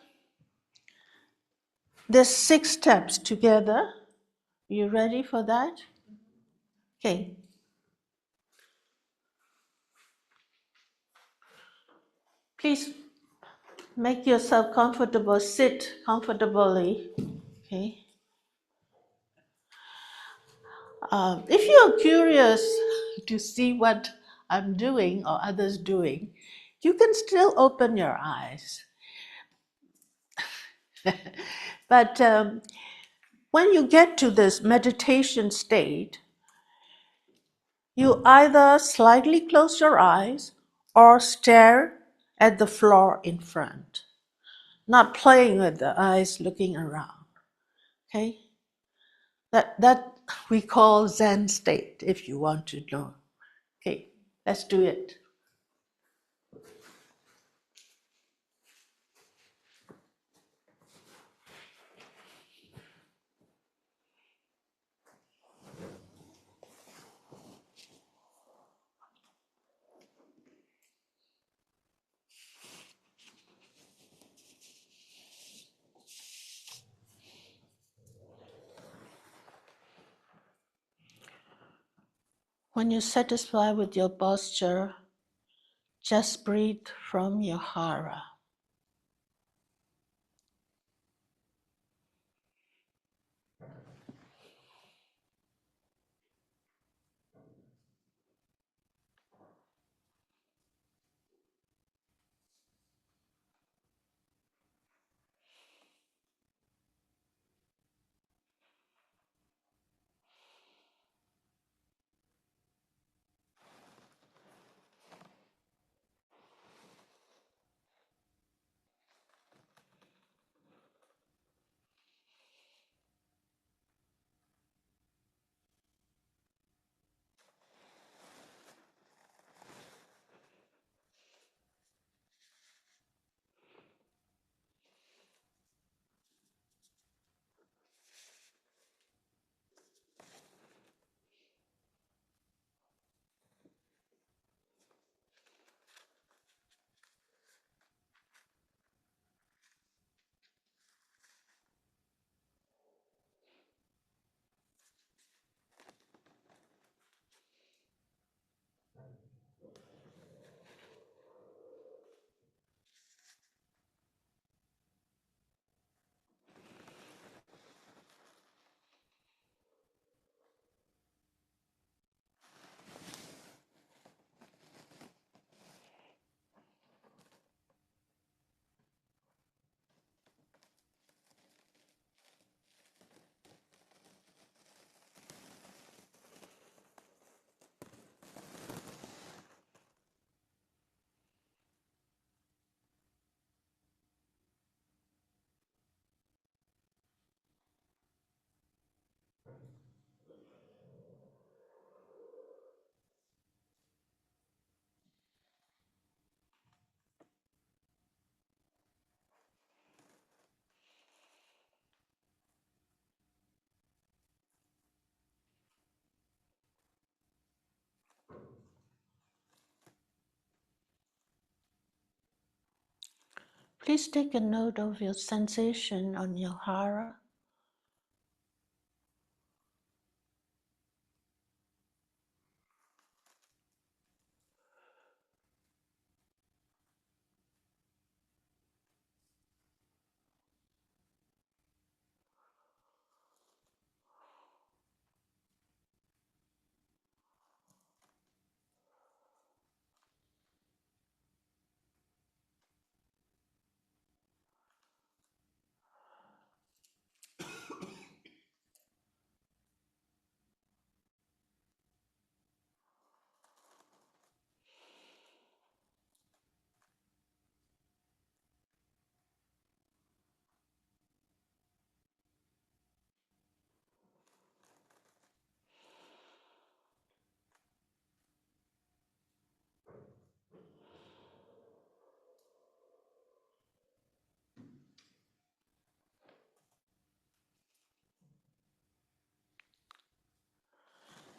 6 steps together. You ready for that? Okay. Please Make yourself comfortable, sit comfortably. Okay. If you're curious to see what I'm doing or others doing, you can still open your eyes. But when you get to this meditation state, you either slightly close your eyes or stare at the floor in front, not playing with the eyes, looking around. Okay? That we call Zen state, if you want to know. Okay, let's do it. When you're satisfied with your posture, just breathe from your hara. Please take a note of your sensation on your hara.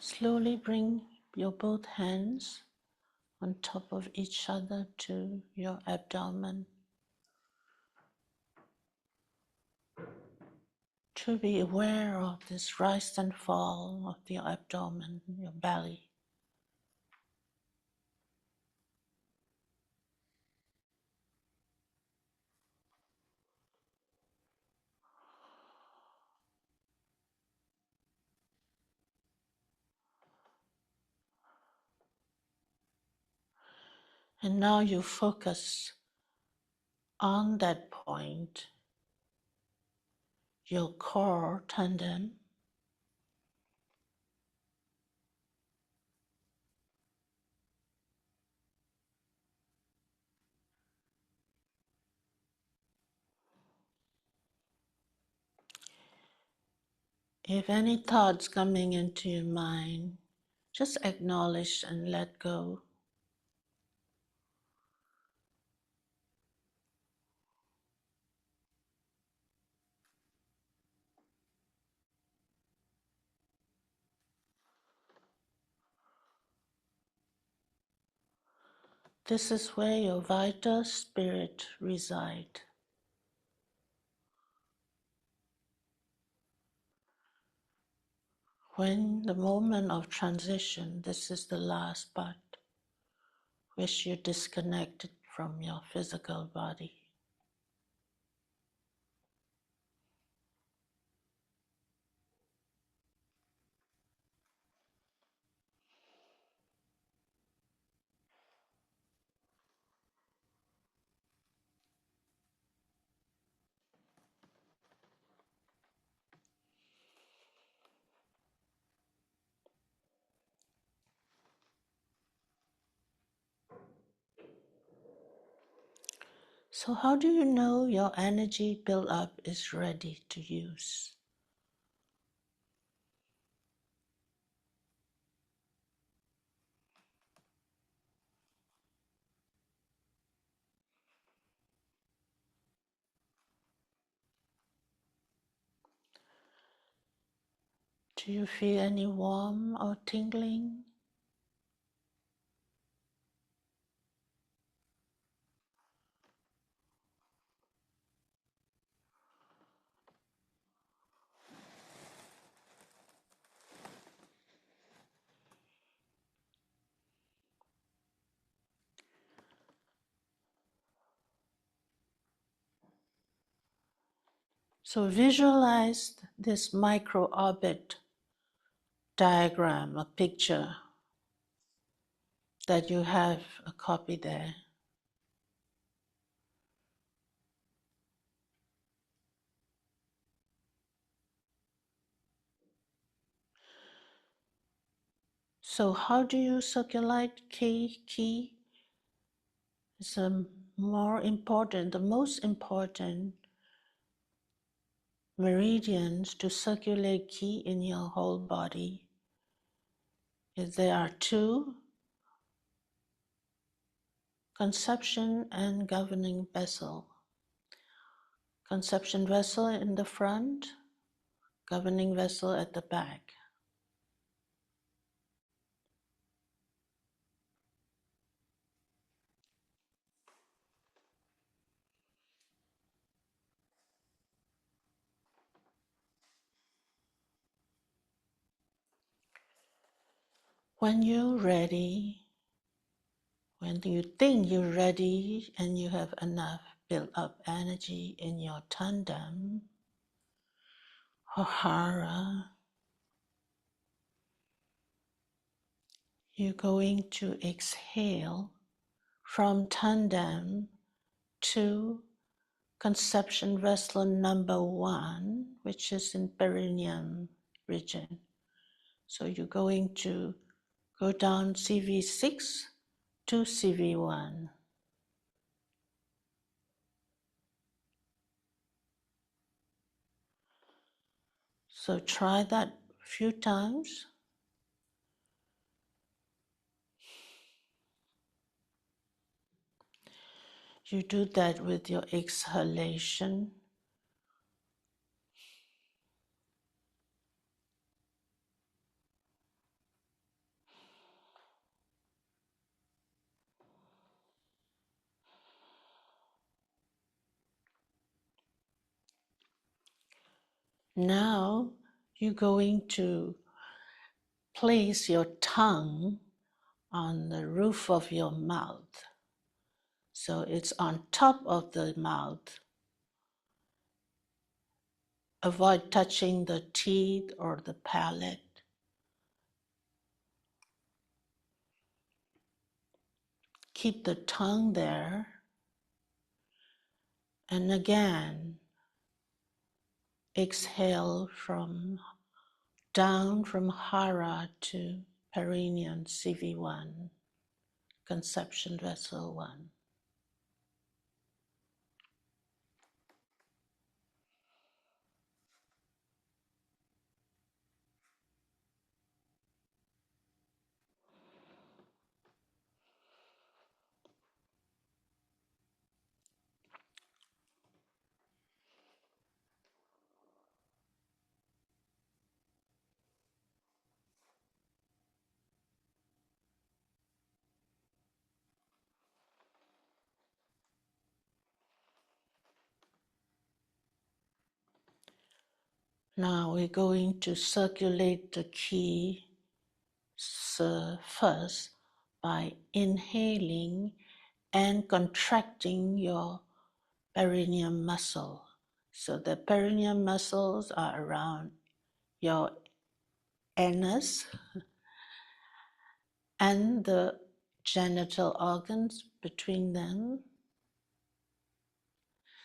Slowly bring your both hands on top of each other to your abdomen. To be aware of this rise and fall of your abdomen, your belly. And now you focus on that point, your core tendon. If any thoughts coming into your mind, just acknowledge and let go. This is where your vital spirit resides. When the moment of transition, this is the last part, which you're disconnected from your physical body. So how do you know your energy built up is ready to use? Do you feel any warm or tingling? So visualize this micro-orbit diagram, a picture that you have a copy there. So how do you circulate ki? Ki is the most important meridians to circulate ki in your whole body. There are two: conception and governing vessel. Conception vessel in the front, governing vessel at the back. When you're ready, when you think you're ready and you have enough built up energy in your tandem or hara, you're going to exhale from tandem to conception vessel number 1, which is in perineum region. So you're going to go down CV6 to CV1. So try that a few times. You do that with your exhalation. Now you're going to place your tongue on the roof of your mouth. So it's on top of the mouth. Avoid touching the teeth or the palate. keep the tongue there. And again, exhale from down from hara to perineum CV1, conception vessel 1. Now we're going to circulate the qi first by inhaling and contracting your perineum muscle. So the perineum muscles are around your anus and the genital organs between them.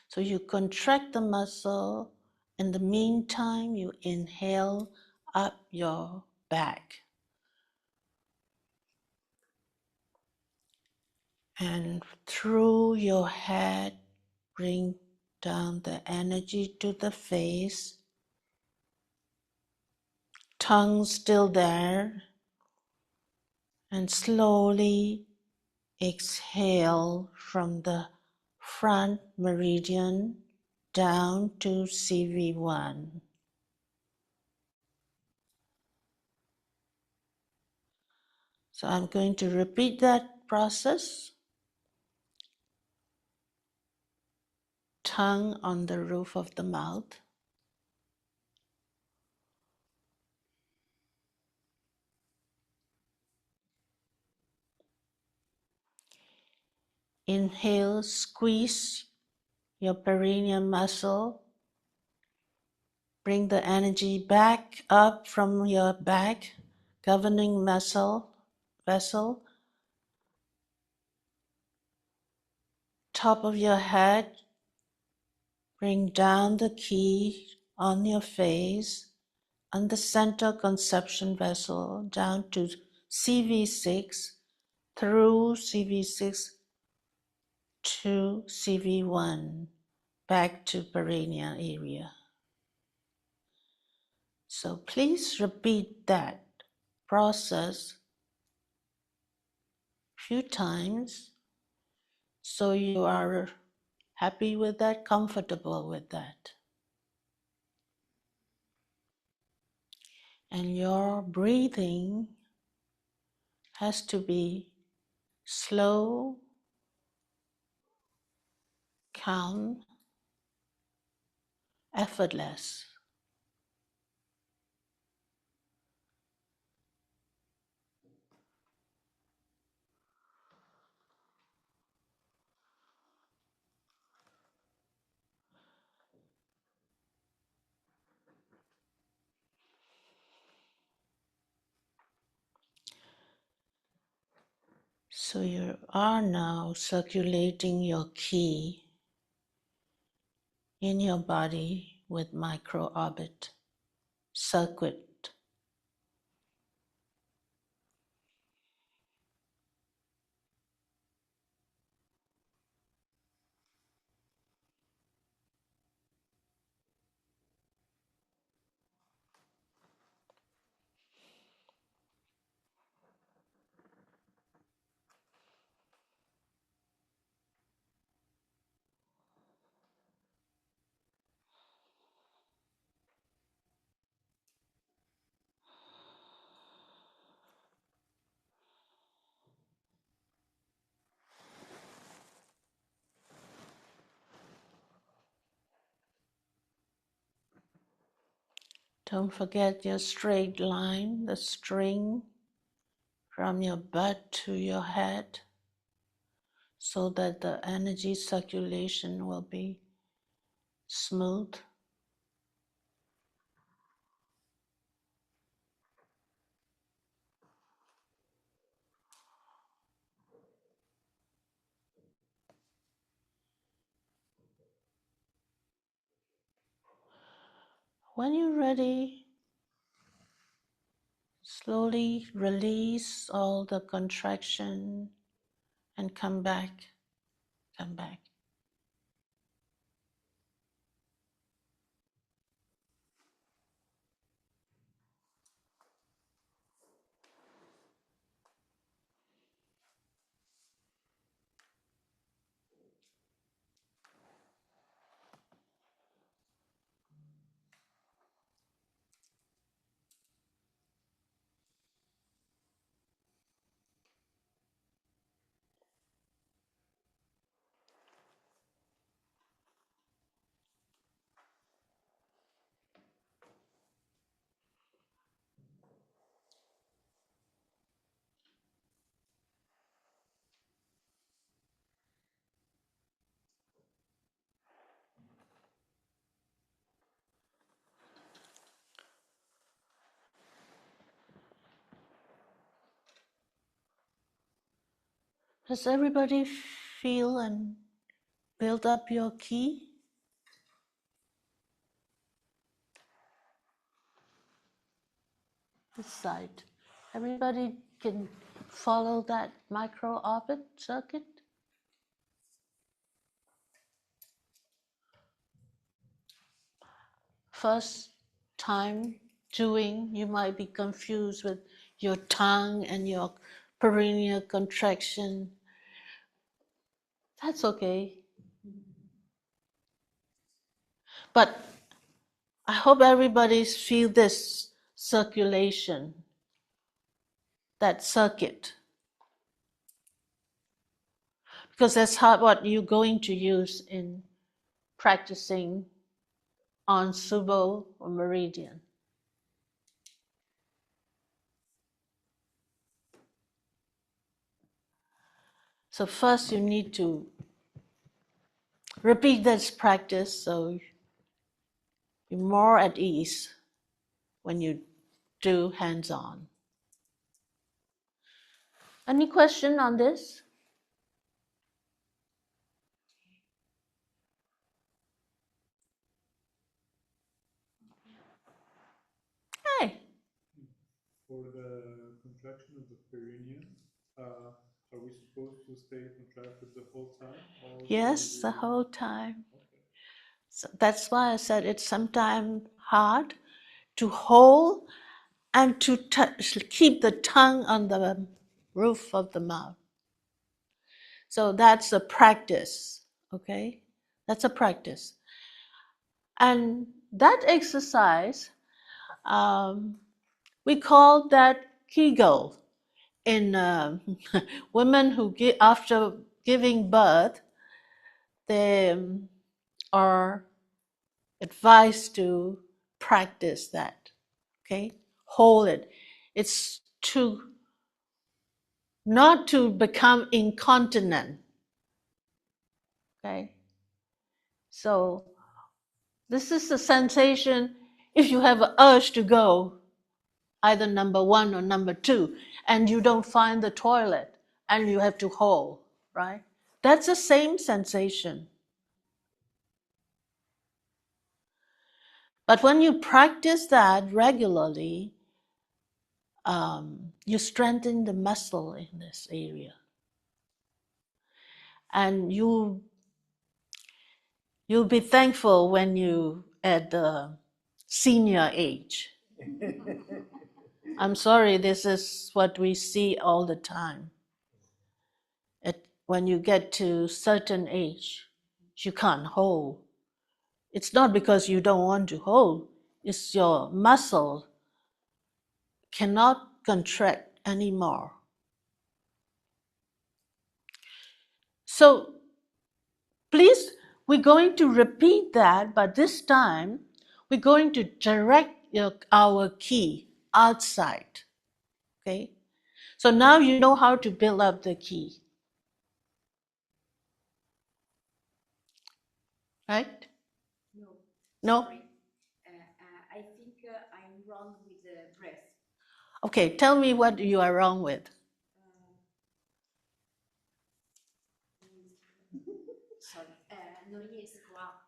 So you contract the muscle. In the meantime, you inhale up your back. And through your head, bring down the energy to the face. Tongue still there. And slowly exhale from the front meridian down to CV1. So I'm going to repeat that process. Tongue on the roof of the mouth. Inhale, squeeze your perineum muscle. Bring the energy back up from your back, governing vessel. Top of your head, bring down the qi on your face, on the center conception vessel, down to CV6, through CV6 to CV1, back to perineal area. So please repeat that process a few times so you are happy with that, comfortable with that. And your breathing has to be slow, calm, effortless. So you are now circulating your qi in your body with micro-orbit circuit. Don't forget your straight line, the string from your butt to your head, so that the energy circulation will be smooth. When you're ready, slowly release all the contraction and come back, come back. Does everybody feel and build up your ki? This side. Everybody can follow that micro orbit circuit? First time doing, you might be confused with your tongue and your perineal contraction. That's okay. But I hope everybody feel this circulation, that circuit. Because that's what you're going to use in practicing on Subo or Meridian. So first you need to repeat this practice so you're more at ease when you do hands-on. Any question on this? Hey. For the contraction of the perineum, are we supposed to stay contracted the whole time? Or Yes, the whole time. Okay. So that's why I said it's sometimes hard to hold and to keep the tongue on the roof of the mouth. So that's a practice, okay? That's a practice. And that exercise, we call that Kegel. In women who after giving birth, they are advised to practice that, okay? Hold it. It's not to become incontinent, okay? So this is the sensation if you have an urge to go, either number 1 or number 2, and you don't find the toilet and you have to hold, right? That's the same sensation. But when you practice that regularly, you strengthen the muscle in this area. And you'll be thankful when you at the senior age. I'm sorry, this is what we see all the time. When you get to certain age, you can't hold. It's not because you don't want to hold, it's your muscle cannot contract anymore. So please, we're going to repeat that, but this time we're going to direct our ki outside. Okay? So now you know how to build up the ki. Right? No. No? Sorry. I think I'm wrong with the breath. Okay, tell me what you are wrong with. Sorry. Non riesco a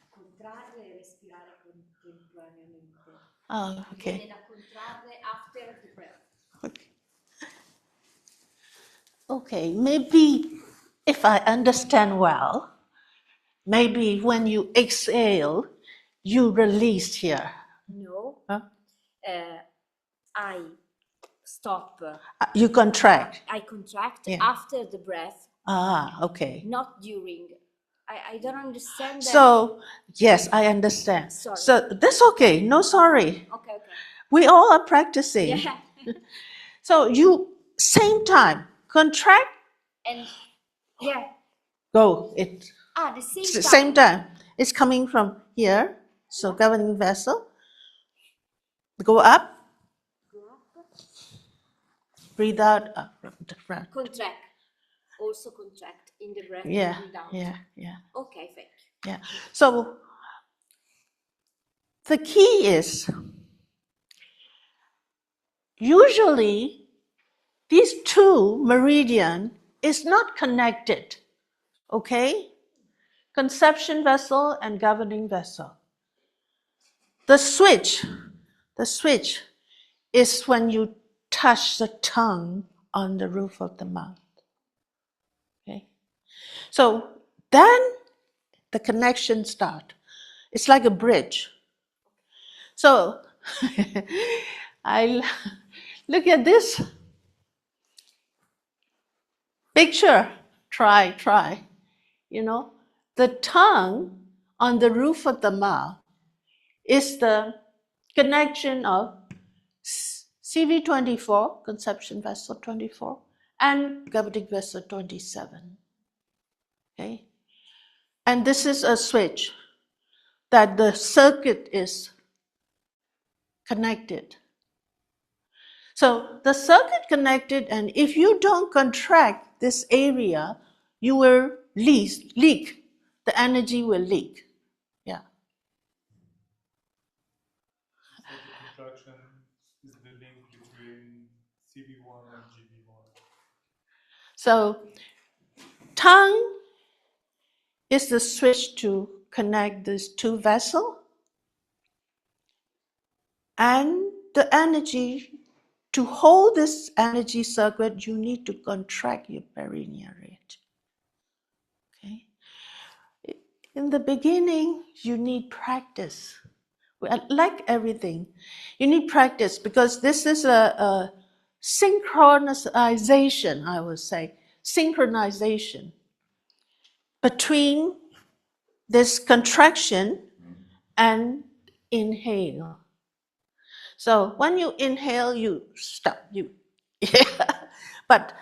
contrarre e respirare stirare contemporaneamente. Oh, okay. Viene da contrarre after the breath. Okay. Okay, maybe if I understand well, maybe when you exhale, you release here. No, Huh? I stop. You contract. I contract Yeah. after the breath, Ah, okay. not during. I don't understand that. So, yes, I understand. Sorry. So, that's okay. No, sorry. Okay. We all are practicing. Yeah. So, you, same time, contract, And yeah. go. It The same time. same time. It's coming from here. So, governing vessel. Go up. Go up. Breathe out. Up from the front. Contract. Also contract in the breath. Yeah, Breathe out. yeah. Okay, thank you. Yeah. So the key is usually these two meridian is not connected. Okay? Conception vessel and governing vessel. The switch is when you touch the tongue on the roof of the mouth. Okay? So then the connection start. It's like a bridge. So I look at this picture. Try. The tongue on the roof of the mouth is the connection of CV24, conception vessel 24, and governing vessel 27. Okay? And this is a switch that the circuit is connected. So the circuit connected, and if you don't contract this area, you will leak. The energy will leak. Yeah. So the contraction is the link between CV1 and GB1. So tongue is the switch to connect these two vessels, and the energy, to hold this energy circuit, you need to contract your perineal rate. Okay? In the beginning, you need practice. Like everything, you need practice because this is a synchronization, I would say, synchronization between this contraction and inhale. So when you inhale, you stop. But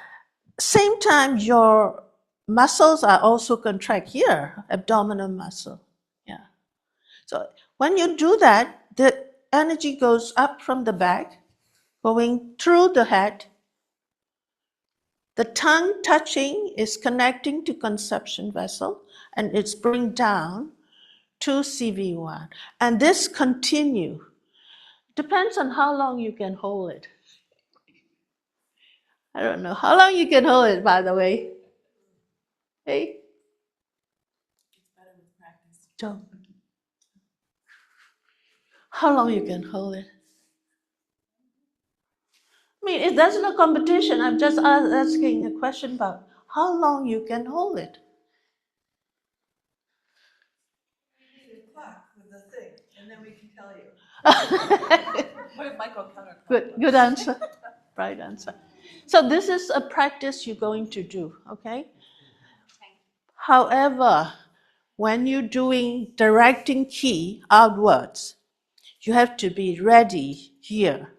same time, your muscles are also contract here, abdominal muscle. Yeah. So when you do that, the energy goes up from the back, going through the head. The tongue touching is connecting to conception vessel, and it's bring down to CV1. And this continue. Depends on how long you can hold it. I don't know how long you can hold it, by the way. Hey? It's better with practice. Don't. How long you can hold it? I mean, there's no competition. I'm just asking a question about how long you can hold it. We need a clock with the thing, and then we can tell you. What if Michael counterclockwise? Good answer. Right answer. So this is a practice you're going to do, okay? However, when you're doing directing key outwards, you have to be ready here,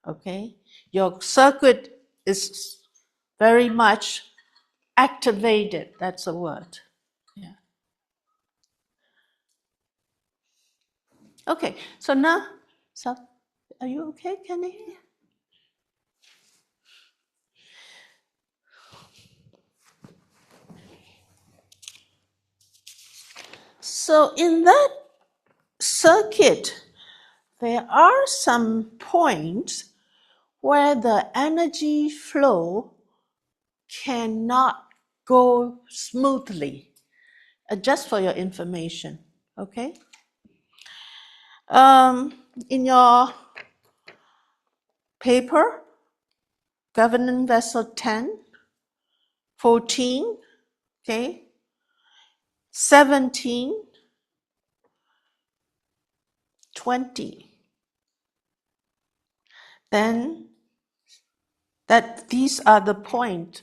okay? Your circuit is very much activated. That's a word. Yeah. Okay, so now, are you okay, Kenny? So in that circuit, there are some points where the energy flow cannot go smoothly. Just for your information, okay? In your paper, Governance Vessel 10, 14, okay, 17, 20. Then these are the point.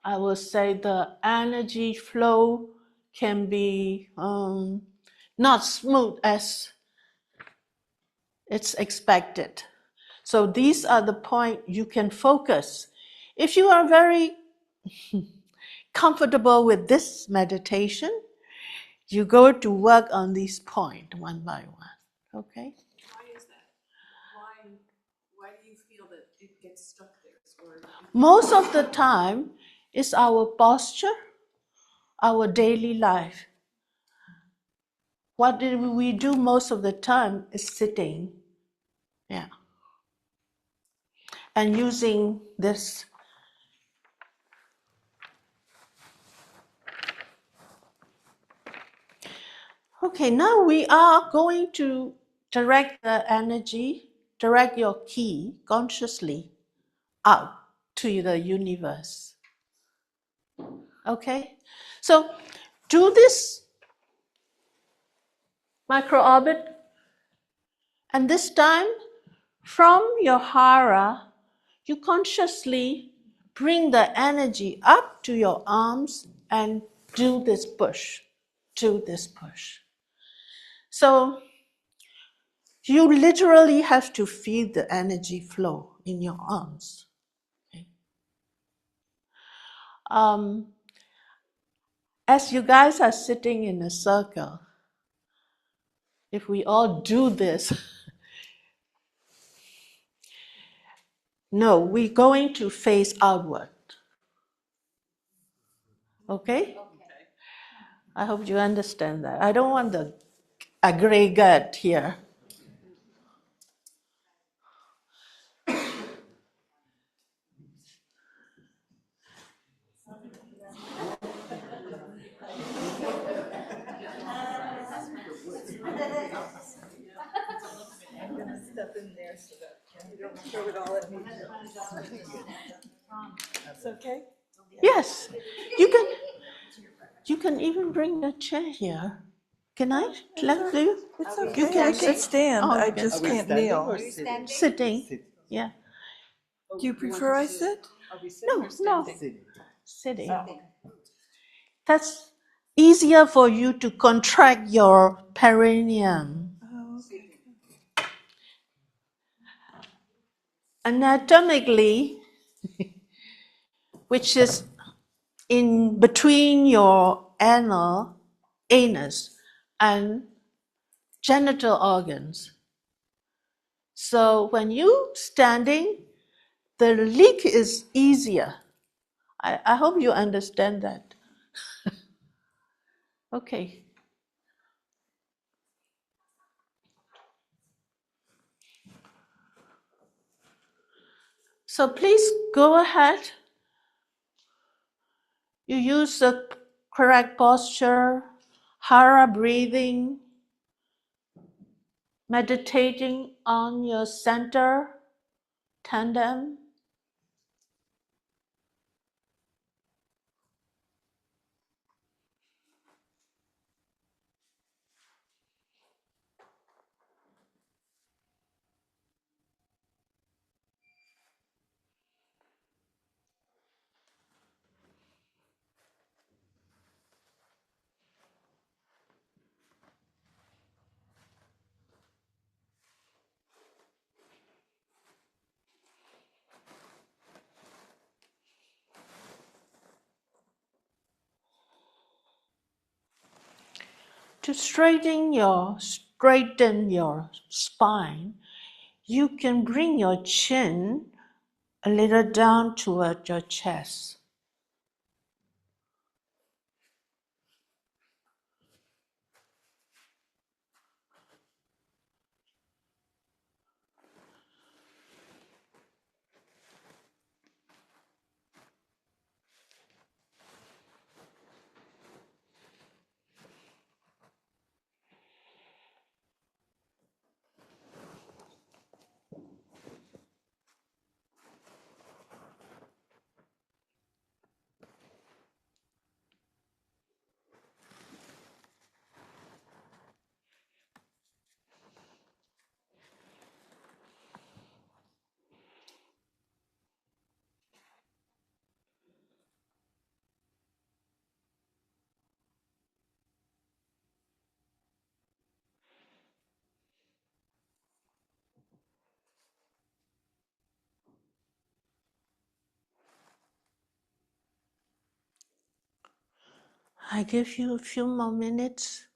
I will say the energy flow can be not smooth as it's expected. So these are the point you can focus. If you are very comfortable with this meditation, you go to work on these points one by one. Okay? Why is that? Why do you feel that it gets stuck there? Or Most of the time, it's our posture, our daily life. What did we do most of the time is sitting. Yeah. And using this. Okay, now we are going to direct the energy, direct your ki consciously out to the universe. Okay? So do this micro-orbit, and this time from your hara, you consciously bring the energy up to your arms and do this push, do this push. So you literally have to feel the energy flow in your arms. Okay? As you guys are sitting in a circle, if we all do this, no, we're going to face outward. Okay? I hope you understand that. I don't want the aggregate here. I'm gonna step in there so that you don't throw it all at me. That's okay? Yes, you can even bring a chair here. Can I let you? It's You okay, can I can stand, Oh, I you can just can't kneel. sitting. Yeah. Do you prefer I sit? are we sitting No, or standing? Sitting. Oh. That's easier for you to contract your perineum. Oh, okay. Anatomically, which is in between your anus, and genital organs. So when you standing, the leak is easier. I hope you understand that. Okay. So please go ahead. You use the correct posture, hara breathing, meditating on your center, tandem. To straighten your spine, you can bring your chin a little down toward your chest. I give you a few more minutes.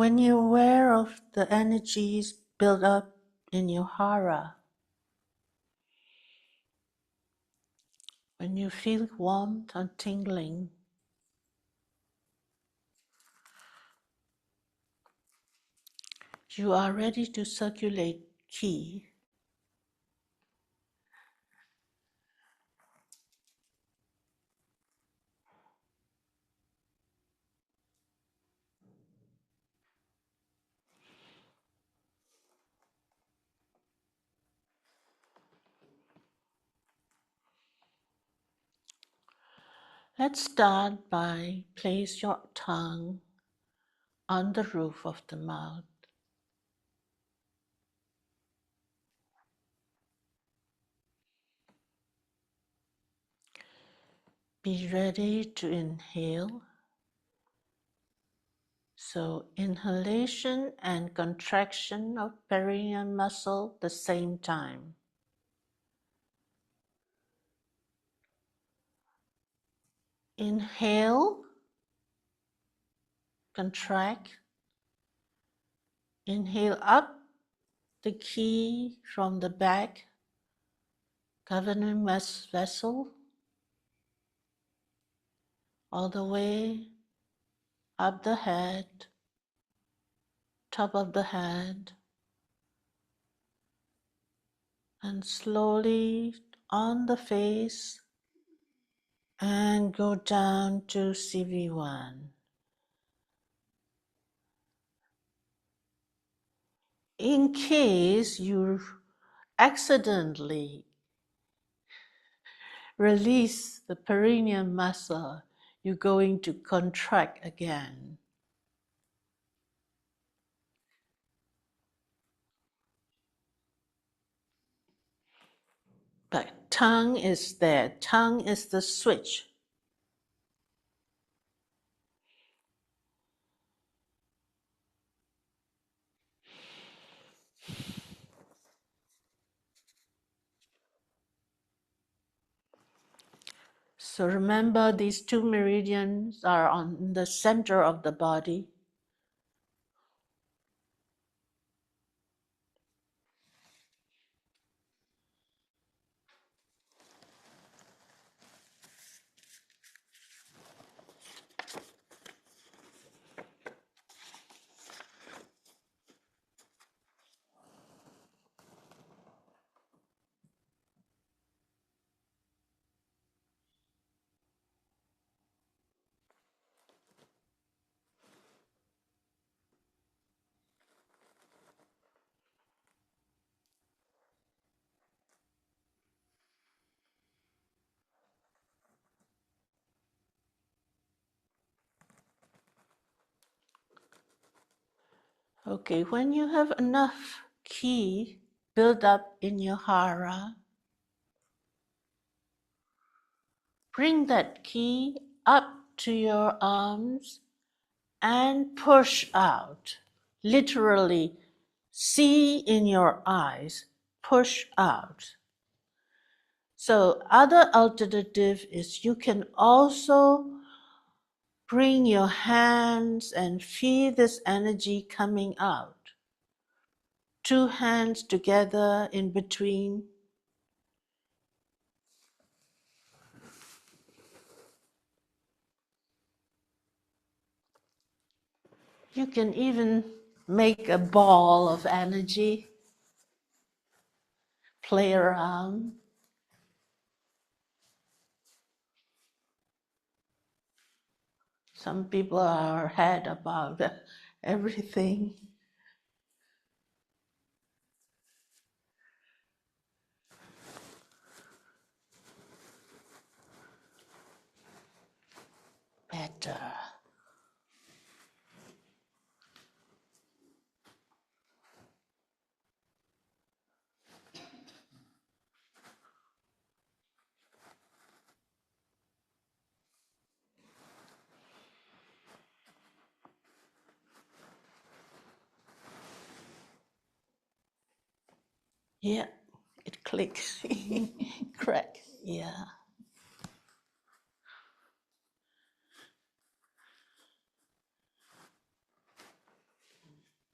When you're aware of the energies built up in your hara, when you feel warmth and tingling, you are ready to circulate qi. Let's start by place your tongue on the roof of the mouth. Be ready to inhale. So inhalation and contraction of perineum muscle the same time. Inhale, contract. Inhale up the qi from the back, governing vessel, all the way up the head, top of the head, and slowly on the face and go down to CV1. In case you accidentally release the perineum muscle, you're going to contract again. But tongue is there. Tongue is the switch. So remember, these two meridians are on the center of the body. Okay, when you have enough qi build up in your hara. Bring that ki up to your arms and push out. Literally, see in your eyes, push out. So other alternative is you can also bring your hands and feel this energy coming out. Two hands together in between. You can even make a ball of energy, play around. Some people are head about everything. Better. Yeah, it clicks. Crack. Yeah.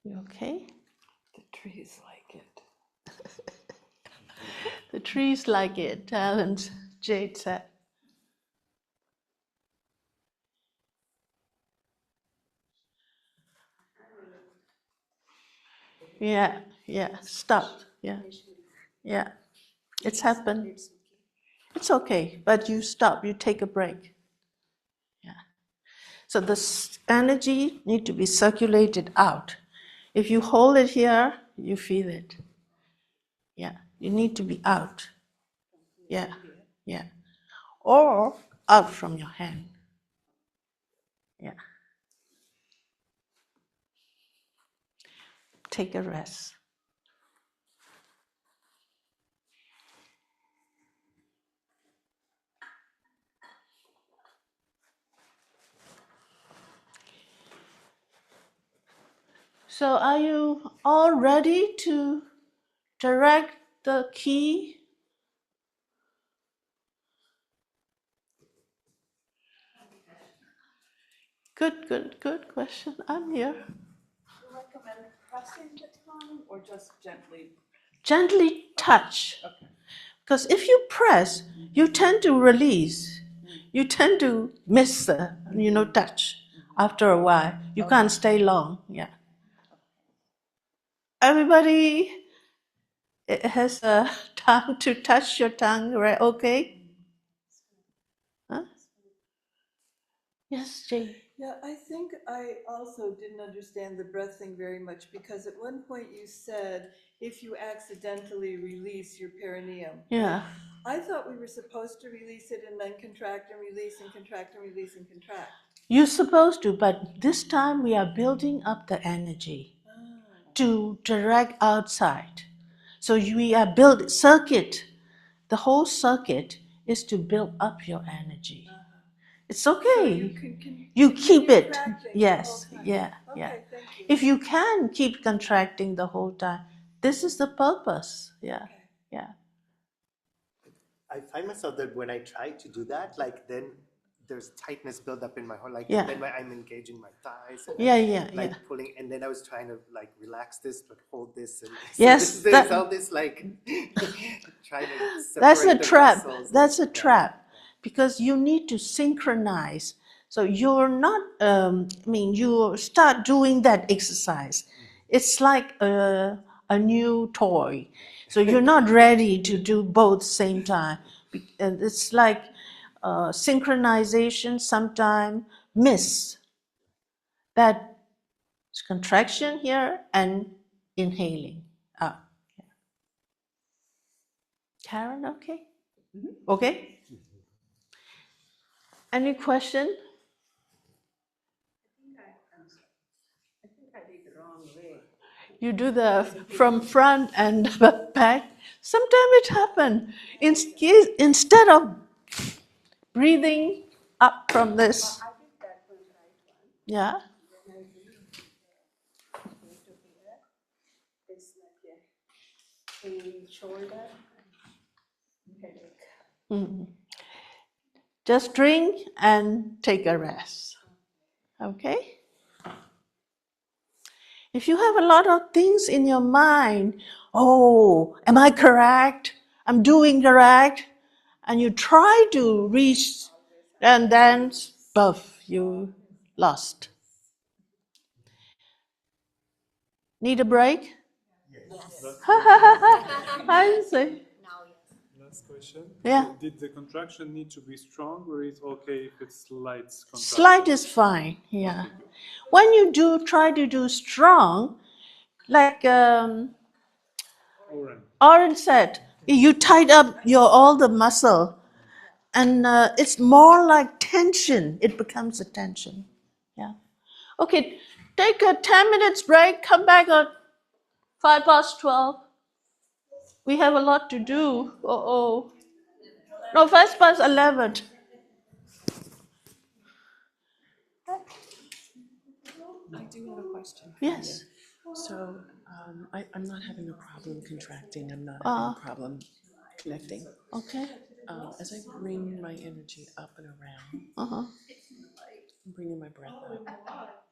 You okay? The trees like it. The trees like it, Alan's Jade said. Yeah, yeah, stop. Yeah, yeah. It's happened. It's okay, but you stop, you take a break. Yeah. So this energy need to be circulated out. If you hold it here, you feel it. Yeah, you need to be out. Yeah, yeah. Or out from your hand. Yeah. Take a rest. So are you all ready to direct the key? Good question. I'm here. Do you recommend pressing the tongue or just gently? Gently touch. Okay. Because if you press, you tend to release. You tend to miss the, touch after a while. You can't stay long. Yeah. Everybody has a tongue to touch your tongue, right? Okay? Huh? Yes, Jay. Yeah, I think I also didn't understand the breath thing very much because at one point you said if you accidentally release your perineum. Yeah. I thought we were supposed to release it and then contract and release and contract and release and contract. You're supposed to, but this time we are building up the energy to direct outside. So we are build circuit. The whole circuit is to build up your energy. It's okay. So you keep it. contracting Yes. the whole time. Yeah. Okay, Yeah. thank you. If you can keep contracting the whole time, this is the purpose. Yeah. Okay. Yeah. I find myself that when I try to do that, like then there's tightness built up in my whole, like Yeah. then when I'm engaging my thighs and Yeah. Yeah. like Yeah. pulling, and then I was trying to like relax this but hold this, and so Yes, there's all this like trying to That's separate a the trap. muscles. That's a Yeah. trap because you need to synchronize. So you're not, you start doing that exercise. It's like a new toy. So you're not ready to do both same time. And it's like synchronization sometime miss that contraction here and inhaling out. Karen, okay? Okay? Any question? I think I did the wrong way. You do the from front and back. Sometimes it happens. Instead of breathing up from this, I did that one right one. yeah. Then I released go to here. It's like a pain shoulder and headache. Mhm. Just drink and take a rest. Okay? If you have a lot of things in your mind, oh, am I correct? I'm doing correct. And you try to reach, and then, puff, you lost. Need a break? I see. Last question. Yeah. Did the contraction need to be strong, or is it okay if it's light contraction? Slight is fine, yeah. When you do try to do strong, like Oren said, you tied up all the muscle, and it's more like tension. It becomes a tension, yeah. Okay, take a 10 minutes break. Come back at 12:05. We have a lot to do. Oh, no, 11:05. I do have a question. Yes. So I'm not having a problem contracting. I'm not having a problem connecting. Okay. As I bring my energy up and around, Uh-huh. I'm bringing my breath up.